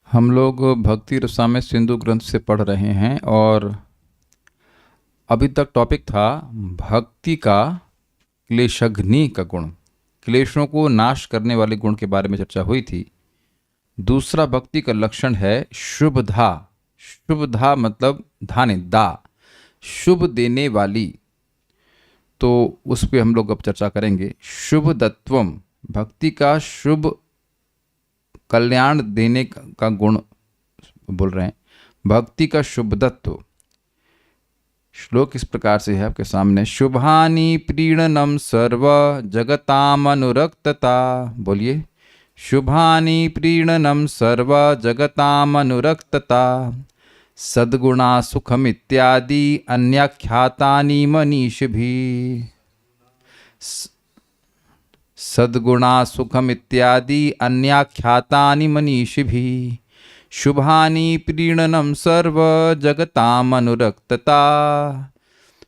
हम लोग भक्ति रसायन सिंधु ग्रंथ से पढ़ रहे हैं और अभी तक टॉपिक था भक्ति का क्लेशघ्नि का गुण। क्लेशों को नाश करने वाले गुण के बारे में चर्चा हुई थी। दूसरा भक्ति का लक्षण है शुभधा। शुभधा मतलब धाने दा, शुभ देने वाली। तो उस पर हम लोग अब चर्चा करेंगे। शुभदत्वम, भक्ति का शुभ कल्याण देने का गुण बोल रहे हैं। भक्ति का शुभदत्व। श्लोक इस प्रकार से है आपके सामने। शुभानि प्रीणनम सर्व जगतामनुरक्तता। बोलिए, शुभानि प्रीणनम सर्व जगतामनुरक्तता सद्गुणा सुखम इत्यादि अन्याख्यातानि मनीषिभिः। सद्गुणा सुखम इत्यादि अन्याख्यातानि मनीषिभिः। शुभानि प्रीणनम सर्व जगतामनुरक्तता।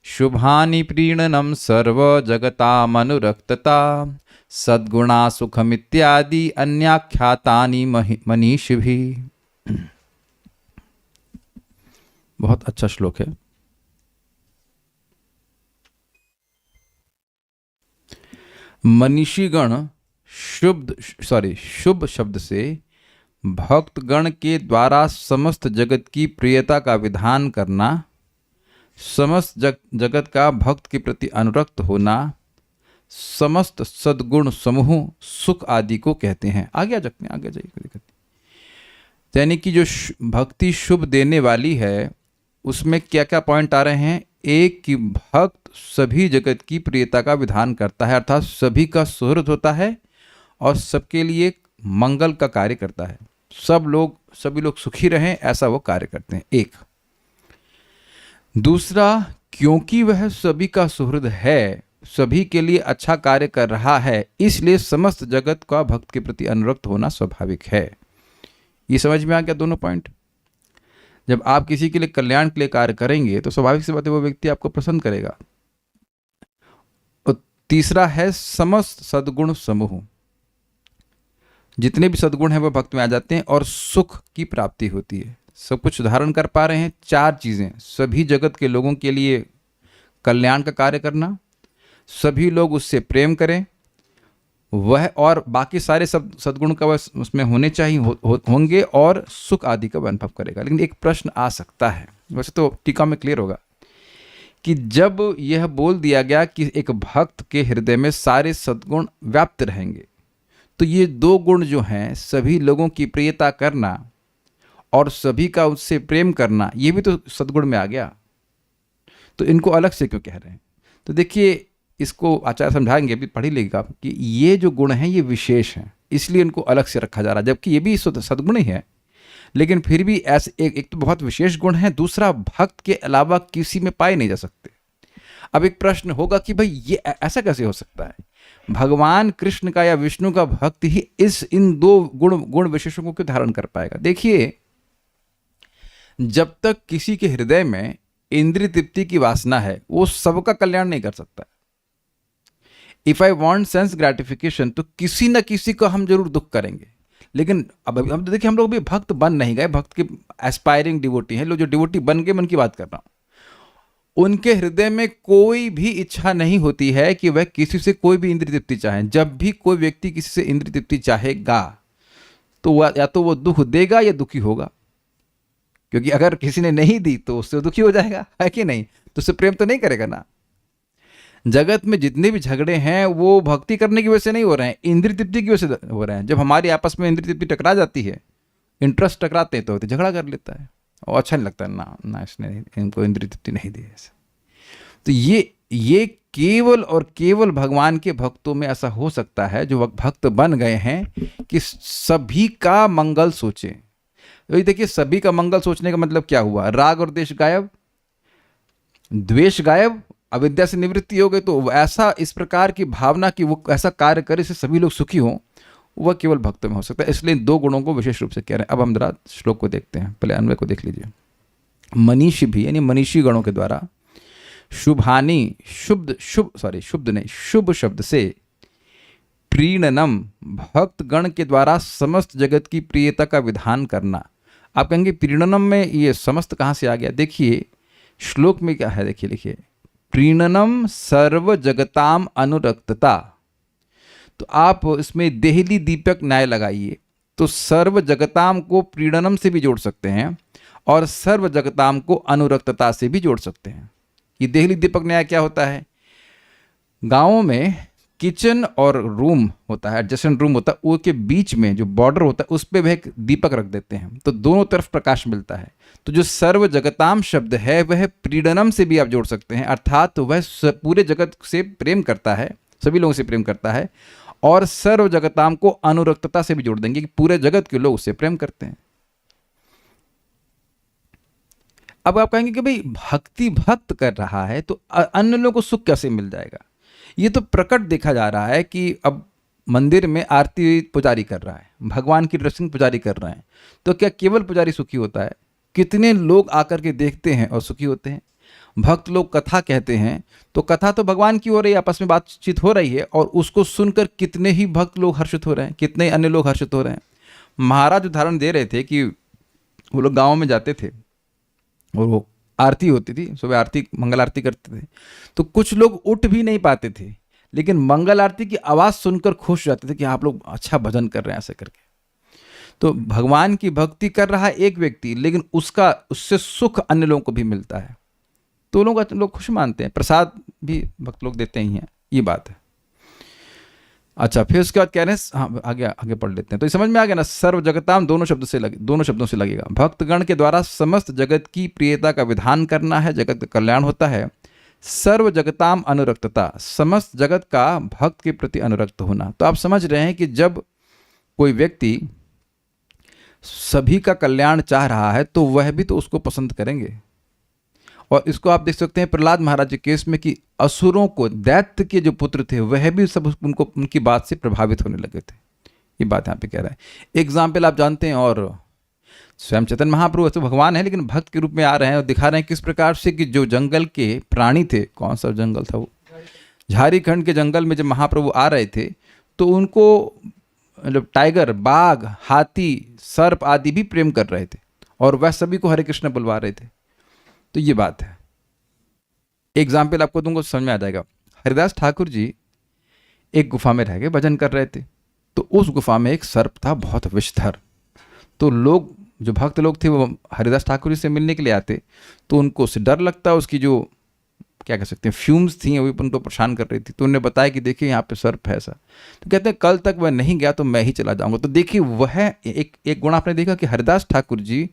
शुभानि प्रीणनम सर्व जगतामनुरक्तता सद्गुणा सुखम इत्यादि अन्याख्यातानि मनीषिभिः। बहुत अच्छा श्लोक है। मनीषीगण शुभ शब्द से भक्तगण के द्वारा समस्त जगत की प्रियता का विधान करना, समस्त जगत का भक्त के प्रति अनुरक्त होना, समस्त सद्गुण समूह सुख आदि को कहते हैं। आगे जाइए, कोई दिक्कत नहीं। यानी कि जो भक्ति शुभ देने वाली है उसमें क्या क्या पॉइंट आ रहे हैं। एक कि भक्त सभी जगत की प्रियता का विधान करता है, अर्थात सभी का सुहृद होता है और सबके लिए मंगल का कार्य करता है। सभी लोग सुखी रहें ऐसा वो कार्य करते हैं। एक। दूसरा, क्योंकि वह सभी का सुहृद है, सभी के लिए अच्छा कार्य कर रहा है, इसलिए समस्त जगत का भक्त के प्रति अनुरक्त होना स्वाभाविक है। ये समझ में आ गया दोनों पॉइंट। जब आप किसी के लिए कल्याण के लिए कार्य करेंगे तो स्वाभाविक सी बात है वो व्यक्ति आपको पसंद करेगा। और तीसरा है समस्त सद्गुण समूह। जितने भी सद्गुण हैं वो भक्त में आ जाते हैं और सुख की प्राप्ति होती है। सब कुछ धारण कर पा रहे हैं। चार चीजें, सभी जगत के लोगों के लिए कल्याण का कार्य करना, सभी लोग उससे प्रेम करें, वह और बाकी सारे सब सद्गुण का वह उसमें होने चाहिए होंगे और सुख आदि का अनुभव करेगा। लेकिन एक प्रश्न आ सकता है, वैसे तो टीका में क्लियर होगा, कि जब यह बोल दिया गया कि एक भक्त के हृदय में सारे सद्गुण व्याप्त रहेंगे, तो ये दो गुण जो हैं, सभी लोगों की प्रियता करना और सभी का उससे प्रेम करना, ये भी तो सद्गुण में आ गया। तो इनको अलग से क्यों कह रहे हैं? तो देखिए, इसको आचार्य समझाएंगे, अभी पढ़ ही लेगा, कि ये जो गुण हैं ये विशेष हैं, इसलिए इनको अलग से रखा जा रहा है। जबकि ये भी सद्गुण ही है, लेकिन फिर भी ऐसे एक तो बहुत विशेष गुण है, दूसरा भक्त के अलावा किसी में पाए नहीं जा सकते। अब एक प्रश्न होगा कि भाई ये ऐसा कैसे हो सकता है? भगवान कृष्ण का या विष्णु का भक्त ही इन दो गुण विशेषों को क्यों धारण कर पाएगा? देखिए, जब तक किसी के हृदय में इंद्रिय तृप्ति की वासना है, वो सबका कल्याण नहीं कर सकता। If I want sense gratification, तो किसी न किसी को हम जरूर दुख करेंगे। लेकिन अब हम तो देखिए, हम लोग भी भक्त बन नहीं गए, भक्त के एस्पायरिंग डिवोटी हैं। लोग जो डिवोटी बन गए, मन की बात कर रहा हूं, उनके हृदय में कोई भी इच्छा नहीं होती है कि वह किसी से कोई भी इंद्रिय तृप्ति चाहे। जब भी कोई व्यक्ति किसी से इंद्रिय तृप्ति चाहेगा तो या तो वो दुख देगा या दुखी होगा, क्योंकि अगर किसी ने नहीं दी तो उससे दुखी हो जाएगा, है कि नहीं? तो उससे प्रेम तो नहीं करेगा ना। जगत में जितने भी झगड़े हैं वो भक्ति करने की वजह से नहीं हो रहे हैं, इंद्रिय तृप्ति की वजह से हो रहे हैं। जब हमारी आपस में इंद्रिय तृप्ति टकरा जाती है, इंटरेस्ट टकराते हैं, तो झगड़ा कर लेता है और अच्छा नहीं लगता ना इसने इनको इंद्रिय तृप्ति नहीं दी ऐसे। तो ये केवल और केवल भगवान के भक्तों में ऐसा हो सकता है, जो भक्त बन गए हैं, कि सभी का मंगल सोचें। तो देखिए, सभी का मंगल सोचने का मतलब क्या हुआ? राग और द्वेष गायब, द्वेष गायब, अविद्या से निवृत्ति हो गई। तो ऐसा इस प्रकार की भावना कि वो ऐसा कार्य करे से सभी लोग सुखी हों, वह केवल भक्तों में हो सकता है। इसलिए दो गुणों को विशेष रूप से कह रहे हैं। अब हम जरा श्लोक को देखते हैं, पहले अन्वय को देख लीजिए। मनीषी भी यानी मनीषी गणों के द्वारा शुभानि, शुभ शब्द से प्रीणनम, भक्त गण के द्वारा समस्त जगत की प्रियता का विधान करना। आप कहेंगे प्रीणनम में ये समस्त कहाँ से आ गया? देखिए श्लोक में क्या है, देखिए लिखिए, प्रीणनम सर्व जगताम अनुरक्तता। तो आप इसमें देहली दीपक न्याय लगाइए, तो सर्व जगताम को प्रीणनम से भी जोड़ सकते हैं और सर्व जगताम को अनुरक्तता से भी जोड़ सकते हैं। ये देहली दीपक न्याय क्या होता है? गांवों में किचन और रूम होता है, एडजेसेंट रूम होता है, वो के बीच में जो बॉर्डर होता है उस पर वह एक दीपक रख देते हैं, तो दोनों तरफ प्रकाश मिलता है। तो जो सर्व जगताम शब्द है वह प्रीणनम से भी आप जोड़ सकते हैं, अर्थात तो वह पूरे जगत से प्रेम करता है, सभी लोगों से प्रेम करता है, और सर्व जगताम को अनुरक्तता से भी जोड़ देंगे कि पूरे जगत के लोग उससे प्रेम करते हैं। अब आप कहेंगे कि भाई भक्ति भक्त कर रहा है तो अन्य लोगों को सुख कैसे मिल जाएगा? ये तो प्रकट देखा जा रहा है कि अब मंदिर में आरती पुजारी कर रहा है, भगवान की दर्शन पुजारी कर रहे हैं, तो क्या केवल पुजारी सुखी होता है? कितने लोग आकर के देखते हैं और सुखी होते हैं। भक्त लोग कथा कहते हैं, तो कथा तो भगवान की हो रही है, आपस में बातचीत हो रही है, और उसको सुनकर कितने ही भक्त लोग हर्षित हो रहे हैं, कितने अन्य लोग हर्षित हो रहे हैं। महाराज उदाहरण दे रहे थे कि वो लोग गाँव में जाते थे और वो आरती होती थी, सुबह आरती मंगल आरती करते थे, तो कुछ लोग उठ भी नहीं पाते थे, लेकिन मंगल आरती की आवाज़ सुनकर खुश हो जाते थे कि आप लोग अच्छा भजन कर रहे हैं, ऐसे करके। तो भगवान की भक्ति कर रहा है एक व्यक्ति, लेकिन उससे सुख अन्य लोगों को भी मिलता है, तो लोग खुश मानते हैं। प्रसाद भी भक्त लोग देते ही हैं, ये बात है। अच्छा, फिर उसके बाद कह रहे हैं, हाँ आगे पढ़ लेते हैं, तो ये समझ में आ गया ना, सर्व जगताम दोनों शब्दों से लगेगा। भक्तगण के द्वारा समस्त जगत की प्रियता का विधान करना है, जगत का कल्याण होता है। सर्व जगताम अनुरक्तता, समस्त जगत का भक्त के प्रति अनुरक्त होना। तो आप समझ रहे हैं कि जब कोई व्यक्ति सभी का कल्याण चाह रहा है तो वह भी तो उसको पसंद करेंगे। और इसको आप देख सकते हैं प्रहलाद महाराज के केस में कि असुरों को, दैत्य के जो पुत्र थे वह भी सब उनकी बात से प्रभावित होने लगे थे। ये बात यहाँ पे कह रहा है। एग्जाम्पल आप जानते हैं, और स्वयं चैतन्य महाप्रभु तो भगवान है लेकिन भक्त के रूप में आ रहे हैं और दिखा रहे हैं किस प्रकार से कि जो जंगल के प्राणी थे, कौन सा जंगल था वो, झारीखंड के जंगल में जब महाप्रभु आ रहे थे तो उनको मतलब टाइगर, बाघ, हाथी, सर्प आदि भी प्रेम कर रहे थे और वह सभी को हरे कृष्ण बुलवा रहे थे। तो ये बात है। एग्जाम्पल आपको दूंगा, समझ में आ जाएगा। हरिदास ठाकुर जी एक गुफा में रह के भजन कर रहे थे, तो उस गुफा में एक सर्प था बहुत विषधर। तो लोग, जो भक्त लोग थे, वो हरिदास ठाकुर जी से मिलने के लिए आते, तो उनको उससे डर लगता, उसकी जो क्या कह सकते हैं फ्यूम्स थी वो उनको परेशान कर रही थी। तो उन्होंने बताया कि देखिए यहाँ पे सर्प है ऐसा। तो कहते हैं कल तक वह नहीं गया तो मैं ही चला जाऊंगा। तो देखिए वह एक गुण आपने देखा कि हरिदास ठाकुर जी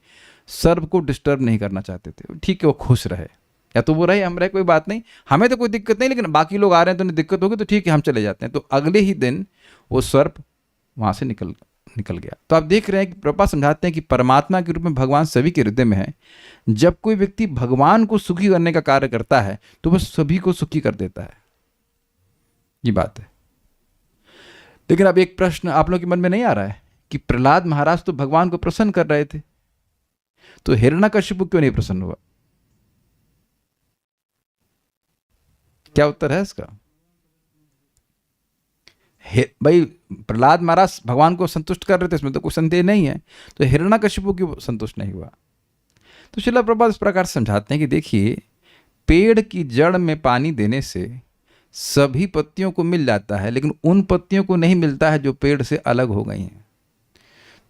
सर्प को डिस्टर्ब नहीं करना चाहते थे। ठीक है, वो खुश रहे, या तो वो रहे, हम रहे, कोई बात नहीं, हमें तो कोई दिक्कत नहीं, लेकिन बाकी लोग आ रहे हैं तो उन्हें दिक्कत होगी, तो ठीक है हम चले जाते हैं। तो अगले ही दिन वो सर्प वहाँ से निकल गया। तो आप देख रहे हैं कि प्रभुपाद समझाते हैं कि परमात्मा के रूप में भगवान सभी के हृदय में है। जब कोई व्यक्ति भगवान को सुखी करने का कार्य करता है तो वह सभी को सुखी कर देता है, ये बात है। लेकिन अब एक प्रश्न आप लोगों के मन में नहीं आ रहा है कि प्रहलाद महाराज तो भगवान को प्रसन्न कर रहे थे, तो हिरण्यकशिपु क्यों नहीं प्रसन्न हुआ? क्या उत्तर है इसका? भाई प्रहलाद महाराज भगवान को संतुष्ट कर रहे थे, इसमें तो कोई संदेह नहीं है, तो हिरण्यकशिपु क्यों संतुष्ट नहीं हुआ? तो श्रील प्रभुपाद इस प्रकार समझाते हैं कि देखिए, पेड़ की जड़ में पानी देने से सभी पत्तियों को मिल जाता है, लेकिन उन पत्तियों को नहीं मिलता है जो पेड़ से अलग हो गई हैं।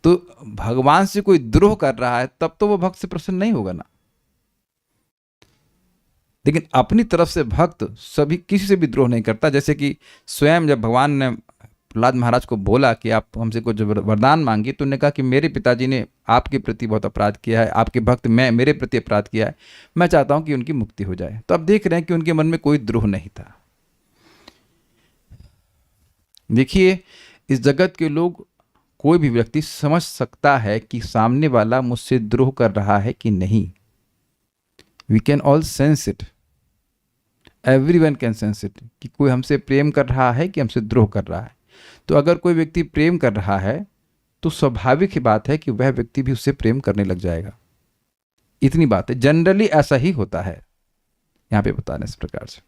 तो भगवान से कोई द्रोह कर रहा है तब तो वो भक्त से प्रसन्न नहीं होगा ना। लेकिन अपनी तरफ से भक्त सभी किसी से भी द्रोह नहीं करता। जैसे कि स्वयं जब भगवान ने प्रहलाद महाराज को बोला कि आप हमसे कुछ वरदान मांगिए, तो उन्होंने कहा कि मेरे पिताजी ने आपके प्रति बहुत अपराध किया है, आपके भक्त मेरे प्रति अपराध किया है, मैं चाहता हूं कि उनकी मुक्ति हो जाए। तो अब देख रहे हैं कि उनके मन में कोई द्रोह नहीं था। देखिए, इस जगत के लोग, कोई भी व्यक्ति समझ सकता है कि सामने वाला मुझसे द्रोह कर रहा है कि नहीं। We can all sense it, everyone can sense it, कि कोई हमसे प्रेम कर रहा है कि हमसे द्रोह कर रहा है। तो अगर कोई व्यक्ति प्रेम कर रहा है तो स्वाभाविक ही बात है कि वह व्यक्ति भी उससे प्रेम करने लग जाएगा। इतनी बात है, जनरली ऐसा ही होता है। यहां पे बताने इस प्रकार से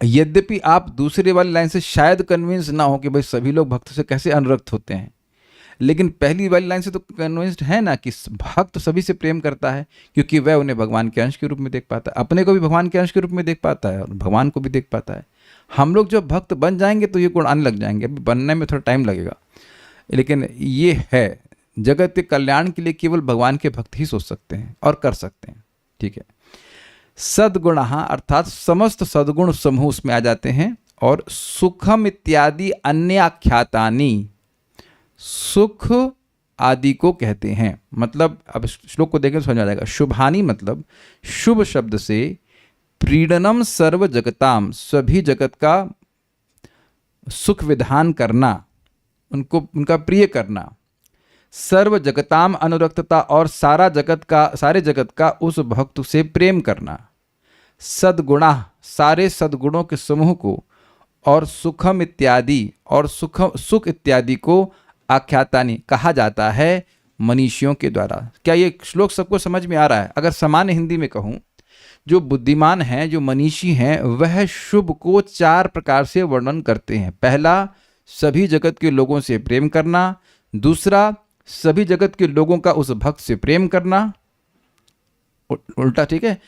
यद्यपि आप दूसरे वाली लाइन से शायद कन्विंस ना हो कि भाई सभी लोग भक्त से कैसे अनुरक्त होते हैं, लेकिन पहली वाली लाइन से तो कन्विंस्ड है ना कि भक्त सभी से प्रेम करता है, क्योंकि वह उन्हें भगवान के अंश के रूप में देख पाता है, अपने को भी भगवान के अंश के रूप में देख पाता है और भगवान को भी देख पाता है। हम लोग जब भक्त बन जाएंगे तो ये गुण आने लग जाएंगे, अभी बनने में थोड़ा टाइम लगेगा, लेकिन ये है जगत के कल्याण के लिए केवल भगवान के भक्त ही सोच सकते हैं और कर सकते हैं। ठीक है, सद्गुण अर्थात समस्त सद्गुण समूह उसमें आ जाते हैं। और सुखम इत्यादि अन्य आख्यातानी, सुख आदि को कहते हैं। मतलब अब श्लोक को देखें तो समझ आ जाएगा। शुभानी मतलब शुभ शब्द से प्रीडनम सर्व जगताम, सभी जगत का सुख विधान करना, उनको उनका प्रिय करना। सर्व जगताम अनुरक्तता, और सारे जगत का उस भक्त से प्रेम करना। सद्गुणा, सारे सद्गुणों के समूह को। और सुखम इत्यादि, और सुख इत्यादि को आख्यातानी कहा जाता है मनीषियों के द्वारा। क्या ये श्लोक सबको समझ में आ रहा है? अगर सामान्य हिंदी में कहूँ, जो बुद्धिमान हैं, जो मनीषी हैं, वह शुभ को 4 प्रकार से वर्णन करते हैं। पहला, सभी जगत के लोगों से प्रेम करना। दूसरा, सभी जगत के लोगों का उस भक्त से प्रेम करना, उल्टा, ठीक है।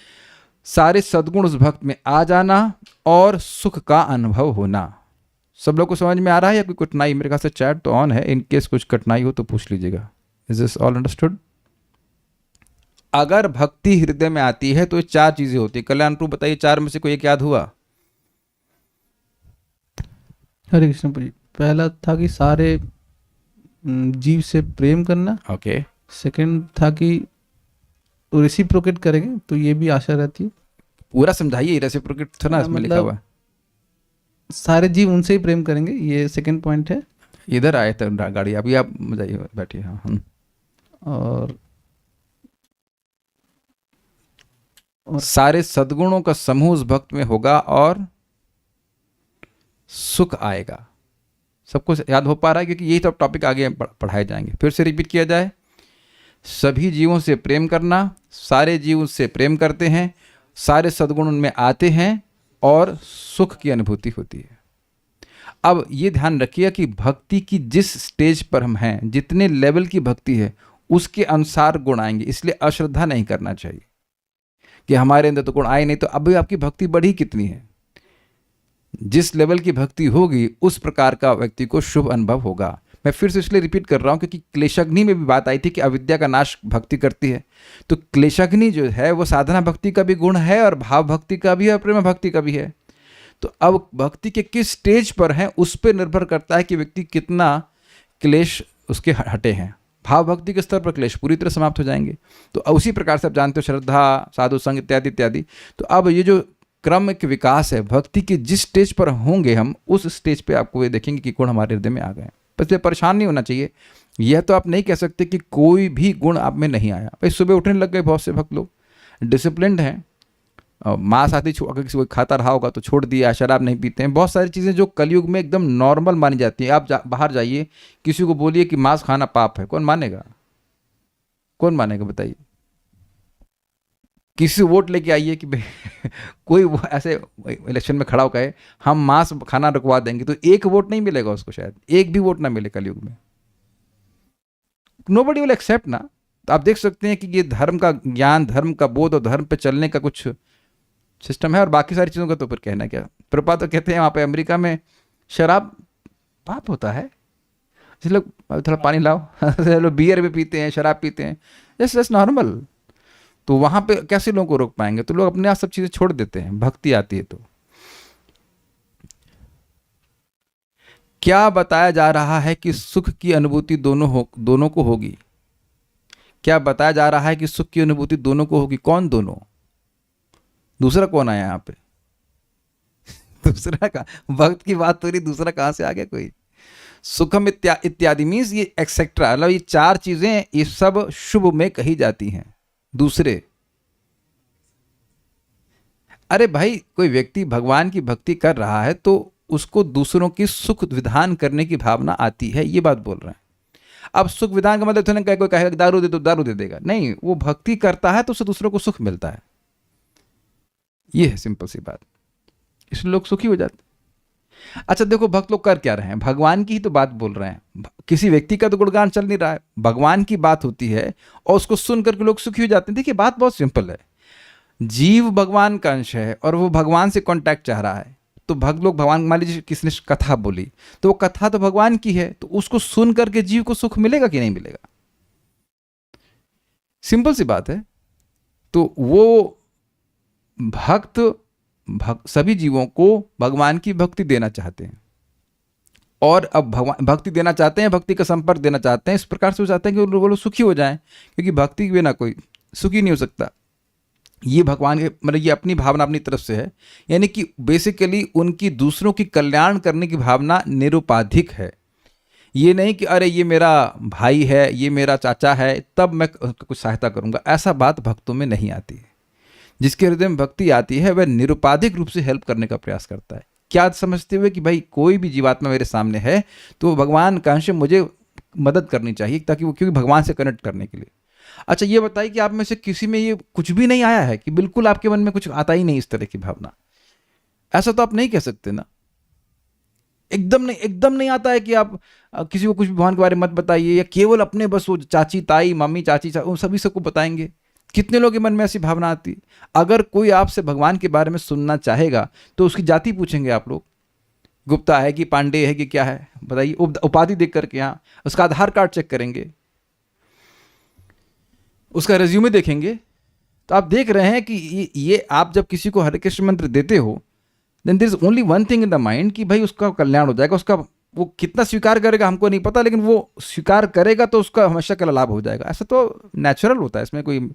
सारे सद्गुण उस भक्त में आ जाना और सुख का अनुभव होना। सब लोग को समझ में आ रहा है या कोई कठिनाई? मेरे ख्याल से चैट तो ऑन है, इन केस कुछ कठिनाई हो तो पूछ लीजिएगा। Is this all understood? अगर भक्ति हृदय में आती है तो ये 4 चीजें होती है। कल्याण प्रभु बताइए, 4 में से कोई एक याद हुआ? हरे कृष्ण जी। पहला था कि सारे जीव से प्रेम करना। ओके। सेकंड था कि रेसिप्रोकेट करेंगे, तो ये भी आशा रहती है। पूरा समझाइए, रेसिप्रोकेट था ना इसमें लिखा हुआ है। सारे जीव उनसे ही प्रेम करेंगे, ये सेकंड पॉइंट है। इधर आए थे गाड़ी, अभी आप जाइए, बैठिए। हाँ। और सारे सद्गुणों का समूह उस भक्त में होगा और सुख आएगा। सबको याद हो पा रहा है? क्योंकि यही तो टॉपिक आगे पढ़ाए जाएंगे। फिर से रिपीट किया जाए। सभी जीवों से प्रेम करना, सारे जीव उससे प्रेम करते हैं, सारे सद्गुण उनमें आते हैं और सुख की अनुभूति होती है। अब ये ध्यान रखिए कि भक्ति की जिस स्टेज पर हम हैं, जितने लेवल की भक्ति है, उसके अनुसार गुण आएंगे। इसलिए अश्रद्धा नहीं करना चाहिए कि हमारे अंदर तो गुण आए नहीं, तो अभी आपकी भक्ति बढ़ी कितनी है। जिस लेवल की भक्ति होगी उस प्रकार का व्यक्ति को शुभ अनुभव होगा। मैं फिर से इसलिए रिपीट कर रहा हूं क्योंकि क्लेशाग्नि में भी बात आई थी कि अविद्या का नाश भक्ति करती है। तो क्लेशाग्नि जो है वो साधना भक्ति का भी गुण है और भाव भक्ति का भी है और प्रेम भक्ति का भी है। तो अब भक्ति के किस स्टेज पर हैं उस पर निर्भर करता है कि व्यक्ति कितना क्लेश उसके हटे हैं। भाव भक्ति के स्तर पर क्लेश पूरी तरह समाप्त हो जाएंगे। तो उसी प्रकार से आप जानते हो श्रद्धा, साधु संग इत्यादि इत्यादि। तो अब ये जो क्रम के विकास है, भक्ति के जिस स्टेज पर होंगे हम, उस स्टेज पे आपको ये देखेंगे कि गुण हमारे हृदय में आ गए। इसलिए परेशान नहीं होना चाहिए। यह तो आप नहीं कह सकते कि कोई भी गुण आप में नहीं आया। भाई सुबह उठने लग गए बहुत से भक्त लोग, डिसिप्लिन्ड हैं, मांस आदि अगर किसी को खाता रहा होगा तो छोड़ दिया, शराब नहीं पीते हैं, बहुत सारी चीज़ें जो कलयुग में एकदम नॉर्मल मानी जाती हैं। आप बाहर जाइए, किसी को बोलिए कि मांस खाना पाप है, कौन मानेगा? कौन मानेगा बताइए? किसी वोट लेके आइए कि कोई वो ऐसे इलेक्शन में खड़ा होकर कहे हम मांस खाना रुकवा देंगे, तो एक वोट नहीं मिलेगा उसको, शायद एक भी वोट ना मिले कलयुग में। नोबडी विल एक्सेप्ट ना। तो आप देख सकते हैं कि ये धर्म का ज्ञान, धर्म का बोध और धर्म पे चलने का कुछ सिस्टम है। और बाकी सारी चीज़ों का तो फिर कहना क्या। प्रभुपाद तो कहते हैं वहाँ पे अमेरिका में शराब पाप होता है, इसलिए थोड़ा पानी लाओ। लोग बियर भी पीते हैं, शराब पीते हैं, जस्ट नॉर्मल। तो वहाँ पे कैसे लोगों को रोक पाएंगे? तो लोग अपने आप सब चीज़ें छोड़ देते हैं, भक्ति आती है तो। क्या बताया जा रहा है कि सुख की अनुभूति दोनों को होगी? क्या बताया जा रहा है कि सुख की अनुभूति दोनों को होगी? कौन दोनों? दूसरा कौन आया यहाँ पे? दूसरा का भक्त की बात हो रही, दूसरा कहाँ से आ गया कोई? सुखम इत्यादि मीन्स ये एक्सेट्रा, मतलब ये 4 चीजें ये सब शुभ में कही जाती हैं। दूसरे, अरे भाई कोई व्यक्ति भगवान की भक्ति कर रहा है तो उसको दूसरों की सुख विधान करने की भावना आती है, ये बात बोल रहे हैं। अब सुख विधान का मतलब तो कोई कहेगा दारू दे तो दारू दे देगा, नहीं, वो भक्ति करता है तो उससे दूसरों को सुख मिलता है। ये है सिंपल सी बात। इसलिए लोग सुखी हो जाते हैं। अच्छा देखो, भक्त लोग कर क्या रहे हैं, भगवान की ही तो बात बोल रहे हैं, किसी व्यक्ति का तो गुणगान चल नहीं रहा है, भगवान की बात होती है और उसको सुन करके लोग सुखी हो जाते हैं। देखिए बात बहुत सिंपल है, जीव भगवान का अंश है और वो भगवान से कांटेक्ट चाह रहा है, तो भक्त लोग भगवान, मान लीजिए किसने कथा बोली, तो वो कथा तो भगवान की है, तो उसको सुन करके जीव को सुख मिलेगा कि नहीं मिलेगा? सिंपल सी बात है। तो वो सभी जीवों को भगवान की भक्ति देना चाहते हैं, और अब भगवान भक्ति देना चाहते हैं, भक्ति का संपर्क देना चाहते हैं, इस प्रकार से वो चाहते हैं कि वो लोग सुखी हो जाएं, क्योंकि भक्ति के बिना कोई सुखी नहीं हो सकता। ये भगवान के मतलब ये अपनी भावना अपनी तरफ से है, यानी कि बेसिकली उनकी दूसरों की कल्याण करने की भावना निरुपाधिक है। ये नहीं कि अरे ये मेरा भाई है, ये मेरा चाचा है, तब मैं कुछ सहायता करूंगा, ऐसा बात भक्तों में नहीं आती है। जिसके हृदय में भक्ति आती है वह निरुपाधिक रूप से हेल्प करने का प्रयास करता है, क्या समझते हुए कि भाई कोई भी जीवात्मा मेरे सामने है तो भगवान का अंश, मुझे मदद करनी चाहिए, ताकि वो, क्योंकि भगवान से कनेक्ट करने के लिए। अच्छा ये बताइए कि आप में से किसी में ये कुछ भी नहीं आया है कि बिल्कुल आपके मन में कुछ आता ही नहीं इस तरह की भावना? ऐसा तो आप नहीं कह सकते ना, एकदम नहीं आता है कि आप किसी को कुछ भी भगवान के बारे में मत बताइए, या केवल अपने बस वो चाची ताई मम्मी चाची उन सभी सबको बताएंगे? कितने लोगों के मन में ऐसी भावना आती? अगर कोई आपसे भगवान के बारे में सुनना चाहेगा तो उसकी जाति पूछेंगे आप लोग, गुप्ता है कि पांडे है कि क्या है, बताइए, उपाधि देख करके, यहाँ उसका आधार कार्ड चेक करेंगे, उसका रेज्यूमे देखेंगे। तो आप देख रहे हैं कि ये आप जब किसी को हरे कृष्ण मंत्र देते हो, then there is only one thing in the mind कि भाई उसका कल्याण हो जाएगा। उसका वो कितना स्वीकार करेगा हमको नहीं पता, लेकिन वो स्वीकार करेगा तो उसका हमेशा का लाभ हो जाएगा। ऐसा तो नेचुरल होता है, इसमें कोई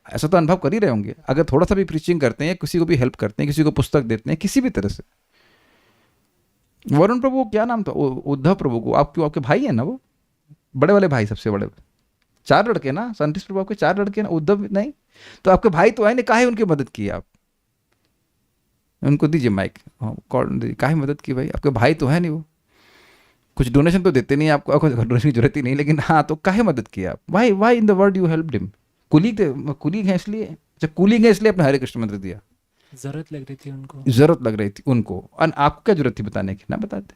ऐसा तो अनुभव कर ही रहे होंगे। अगर थोड़ा सा भी प्रीचिंग करते हैं, किसी को भी हेल्प करते हैं, किसी को पुस्तक देते हैं, किसी भी तरह से। वरुण प्रभु क्या नाम था, उद्धव प्रभु को, आपके भाई है ना वो, बड़े वाले भाई, सबसे बड़े, 4 लड़के ना, सनतीश प्रभु के 4 लड़के ना, उद्धव नहीं, तो आपके भाई तो है नहीं, काहे उनकी मदद की आप? उनको दीजिए माइक, काहे मदद की भाई, आपके भाई तो है नहीं, वो कुछ डोनेशन तो देते नहीं आपको, डोनेशन की जरूरत ही नहीं, लेकिन हाँ, तो काहे मदद की आप? Why in the world you help him? Colleague है इसलिए, अच्छा कुलीग है इसलिए अपने हरे कृष्ण मंत्र दिया, जरूरत लग रही थी उनको, जरूरत लग रही थी उनको, और आपको क्या जरूरत थी बताने की, ना बताते।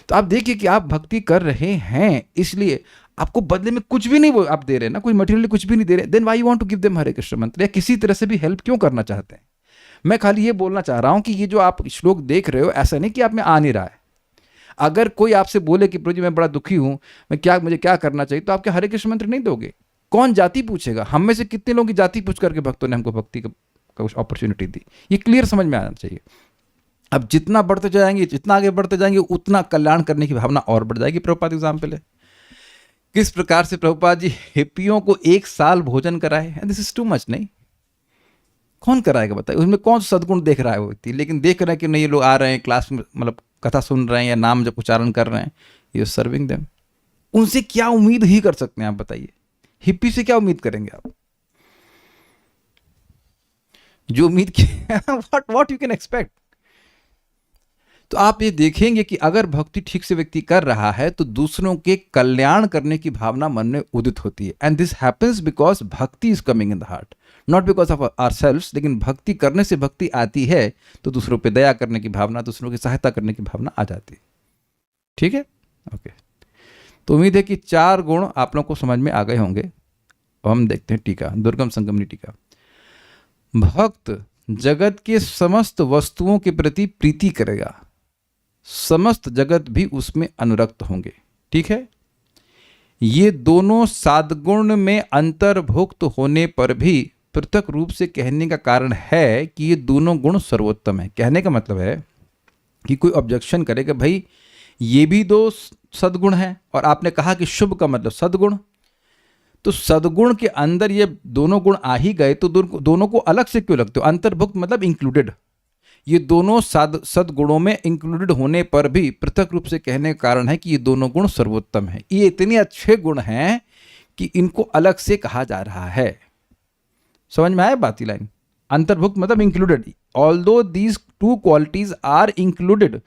तो आप देखिए कि आप भक्ति कर रहे हैं, इसलिए आपको बदले में कुछ भी नहीं वो आप दे रहे हैं ना, कोई मटेरियली कुछ भी नहीं दे रहे, then why you want to give them Hare Krishna mantra, या किसी तरह से भी हेल्प क्यों करना चाहते हैं? मैं खाली ये बोलना चाह रहा हूं कि ये जो आप श्लोक देख रहे हो, ऐसा नहीं कि आप में आ नहीं रहा है। अगर कोई आपसे बोले कि प्रभु जी मैं बड़ा दुखी हूं, मुझे क्या करना चाहिए, तो आपके हरे कृष्ण मंत्र नहीं दोगे। कौन जाति पूछेगा? हम में से कितने लोगों की जाति पूछ करके भक्तों ने हमको भक्ति का कुछ अपॉर्चुनिटी दी? ये क्लियर समझ में आना चाहिए। अब जितना बढ़ते जाएंगे, जितना आगे बढ़ते जाएंगे, उतना कल्याण करने की भावना और बढ़ जाएगी। प्रभुपाद एग्जाम्पल है किस प्रकार से प्रभुपाद जी हिप्पियों को 1 साल भोजन कराए, दिस इज टू मच। नहीं, कौन कराएगा बताइए? उसमें कौन सा सदगुण देख रहा है वो व्यक्ति? लेकिन देख रहे हैं कि नहीं, ये लोग आ रहे हैं क्लास में, मतलब कथा सुन रहे हैं या नाम जब उच्चारण कर रहे हैं, ये सर्विंग देम। उनसे क्या उम्मीद ही कर सकते हैं आप बताइए? हिप्पी से क्या उम्मीद करेंगे आप? जो उम्मीद की व्हाट यू कैन एक्सपेक्ट। तो आप ये देखेंगे कि अगर भक्ति ठीक से व्यक्ति कर रहा है तो दूसरों के कल्याण करने की भावना मन में उदित होती है। एंड दिस हैपेंस बिकॉज भक्ति is coming in the heart, not because of ourselves. लेकिन भक्ति करने से भक्ति आती है तो दूसरों पे दया करने की भावना, दूसरों की सहायता करने की भावना आ जाती है। ठीक है, ओके। तो उम्मीद है कि 4 गुण आप लोगों को समझ में आ गए होंगे। हम देखते हैं टीका, दुर्गम संगमनी टीका। भक्त जगत के समस्त वस्तुओं के प्रति प्रीति करेगा, समस्त जगत भी उसमें अनुरक्त होंगे। ठीक है, ये दोनों सादगुण में अंतर्भुक्त होने पर भी पृथक रूप से कहने का कारण है कि ये दोनों गुण सर्वोत्तम है। कहने का मतलब है कि कोई ऑब्जेक्शन करे कि भाई ये भी 2 सद्गुण हैं, और आपने कहा कि शुभ का मतलब सद्गुण, तो सद्गुण के अंदर ये दोनों गुण आ ही गए, तो दोनों को अलग से क्यों लगते हो? अंतर्भुक्त मतलब इंक्लूडेड। ये दोनों सद्गुणों में इंक्लूडेड होने पर भी पृथक रूप से कहने का कारण है कि ये दोनों गुण सर्वोत्तम हैं। ये इतने अच्छे गुण हैं कि इनको अलग से कहा जा रहा है। समझ में आया बात? लाइन अंतर्भुक्त मतलब included. Although these 2 qualities are included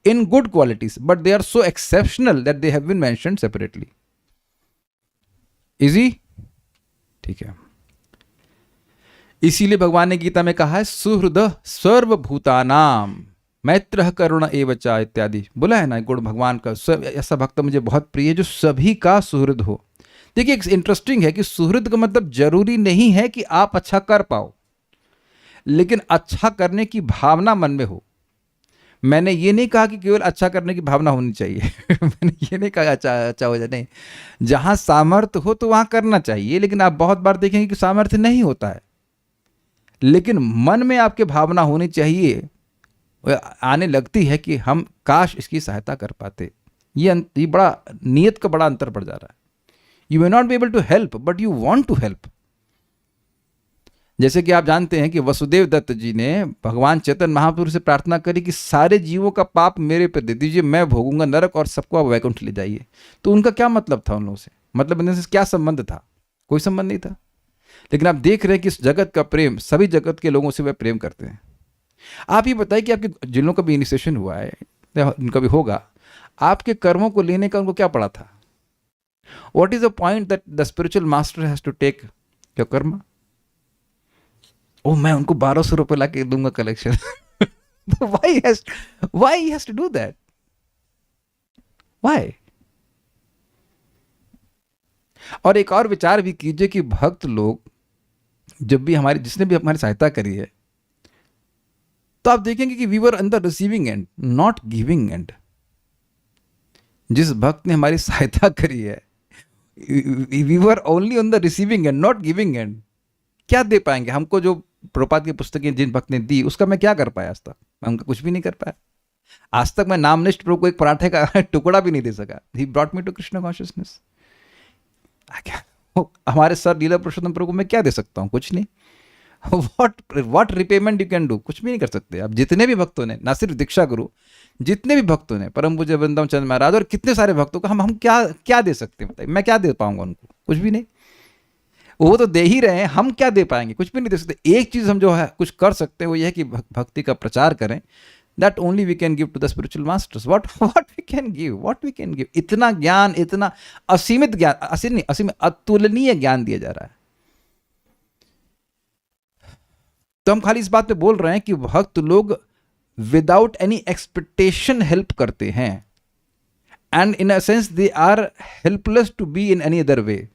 in good qualities, but they are so exceptional that they have been mentioned separately. Easy? ठीक है। इसीलिए भगवान ने गीता में कहा है सुहृद सर्वभूतानाम मैत्र करुण एवचा इत्यादि बोला है ना गुण भगवान का। ऐसा भक्त मुझे बहुत प्रिय है जो सभी का सुहृद हो। देखिए एक इंटरेस्टिंग है कि सुहृद का मतलब जरूरी नहीं है कि आप अच्छा कर पाओ, लेकिन अच्छा करने की भावना मन में हो। मैंने ये नहीं कहा कि केवल अच्छा करने की भावना होनी चाहिए मैंने ये नहीं कहा अच्छा हो जाए, नहीं। जहां सामर्थ्य हो तो वहां करना चाहिए, लेकिन आप बहुत बार देखेंगे कि सामर्थ्य नहीं होता है, लेकिन मन में आपके भावना होनी चाहिए, आने लगती है कि हम काश इसकी सहायता कर पाते। ये बड़ा नियत का बड़ा अंतर पड़ जा रहा है। You may not be able to help but you want to help. जैसे कि आप जानते हैं कि वसुदेव दत्त जी ने भगवान चैतन्य महाप्रभु से प्रार्थना करी कि सारे जीवों का पाप मेरे पर दे दीजिए, मैं भोगूंगा नरक और सबको आप वैकुंठ ले जाइए। तो उनका क्या मतलब था उन लोगों से? मतलब इनसे क्या संबंध था? कोई संबंध नहीं था। लेकिन आप देख रहे हैं कि इस जगत का प्रेम, सभी जगत के लोगों से वह प्रेम करते हैं। आप ये बताइए कि आपके जिन लोगों का भी इनिशिएशन हुआ है, उनका भी होगा, आपके कर्मों को लेने का उनको क्या पड़ा था? What is the point that the spiritual master has to take your karma? मैं उनको 1200 रुपए ला के दूंगा collection why he has to do that? Why? और एक और विचार भी कीजिए कि भक्त लोग जब भी जिसने भी हमारी सहायता करी है, तो आप देखेंगे कि we were on the receiving end, not giving end. जिस भक्त ने हमारी सहायता करी है, we were only on the receiving end, not giving end. क्या दे पाएंगे हमको? जो प्रभुपाद की पुस्तकें जिन भक्त ने दी, उसका मैं क्या कर पाया आज तक? मैं उनका कुछ भी नहीं कर पाया। आज तक मैं नामनिष्ठ प्रभु को एक पराठे का टुकड़ा भी नहीं दे सका। He brought me to Krishna consciousness. हमारे सर लीला पुरुषोत्तम प्रभु को मैं क्या दे सकता हूँ? कुछ नहीं। What repayment you can do? कुछ भी नहीं कर सकते। अब जितने भी भक्तों ने, ना सिर्फ दीक्षा गुरु, जितने भी भक्तों ने, परम पूज्य वृंदावन चंद्र महाराज और कितने सारे भक्तों को हम क्या दे सकते हैं? बताइए, मैं क्या दे पाऊंगा उनको? कुछ भी नहीं। वो तो दे ही रहे हैं, हम क्या दे पाएंगे? कुछ भी नहीं दे सकते। एक चीज हम जो है कुछ कर सकते हैं, वो ये है कि भक्ति का प्रचार करें। That only we can give to the spiritual masters. What we can give, इतना ज्ञान, इतना असीमित ज्ञान, असीमित अतुलनीय ज्ञान दिया जा रहा है। तो हम खाली इस बात पे बोल रहे हैं कि भक्त लोग विदाउट एनी एक्सपेक्टेशन हेल्प करते हैं, and in a sense they are helpless to be in any other way.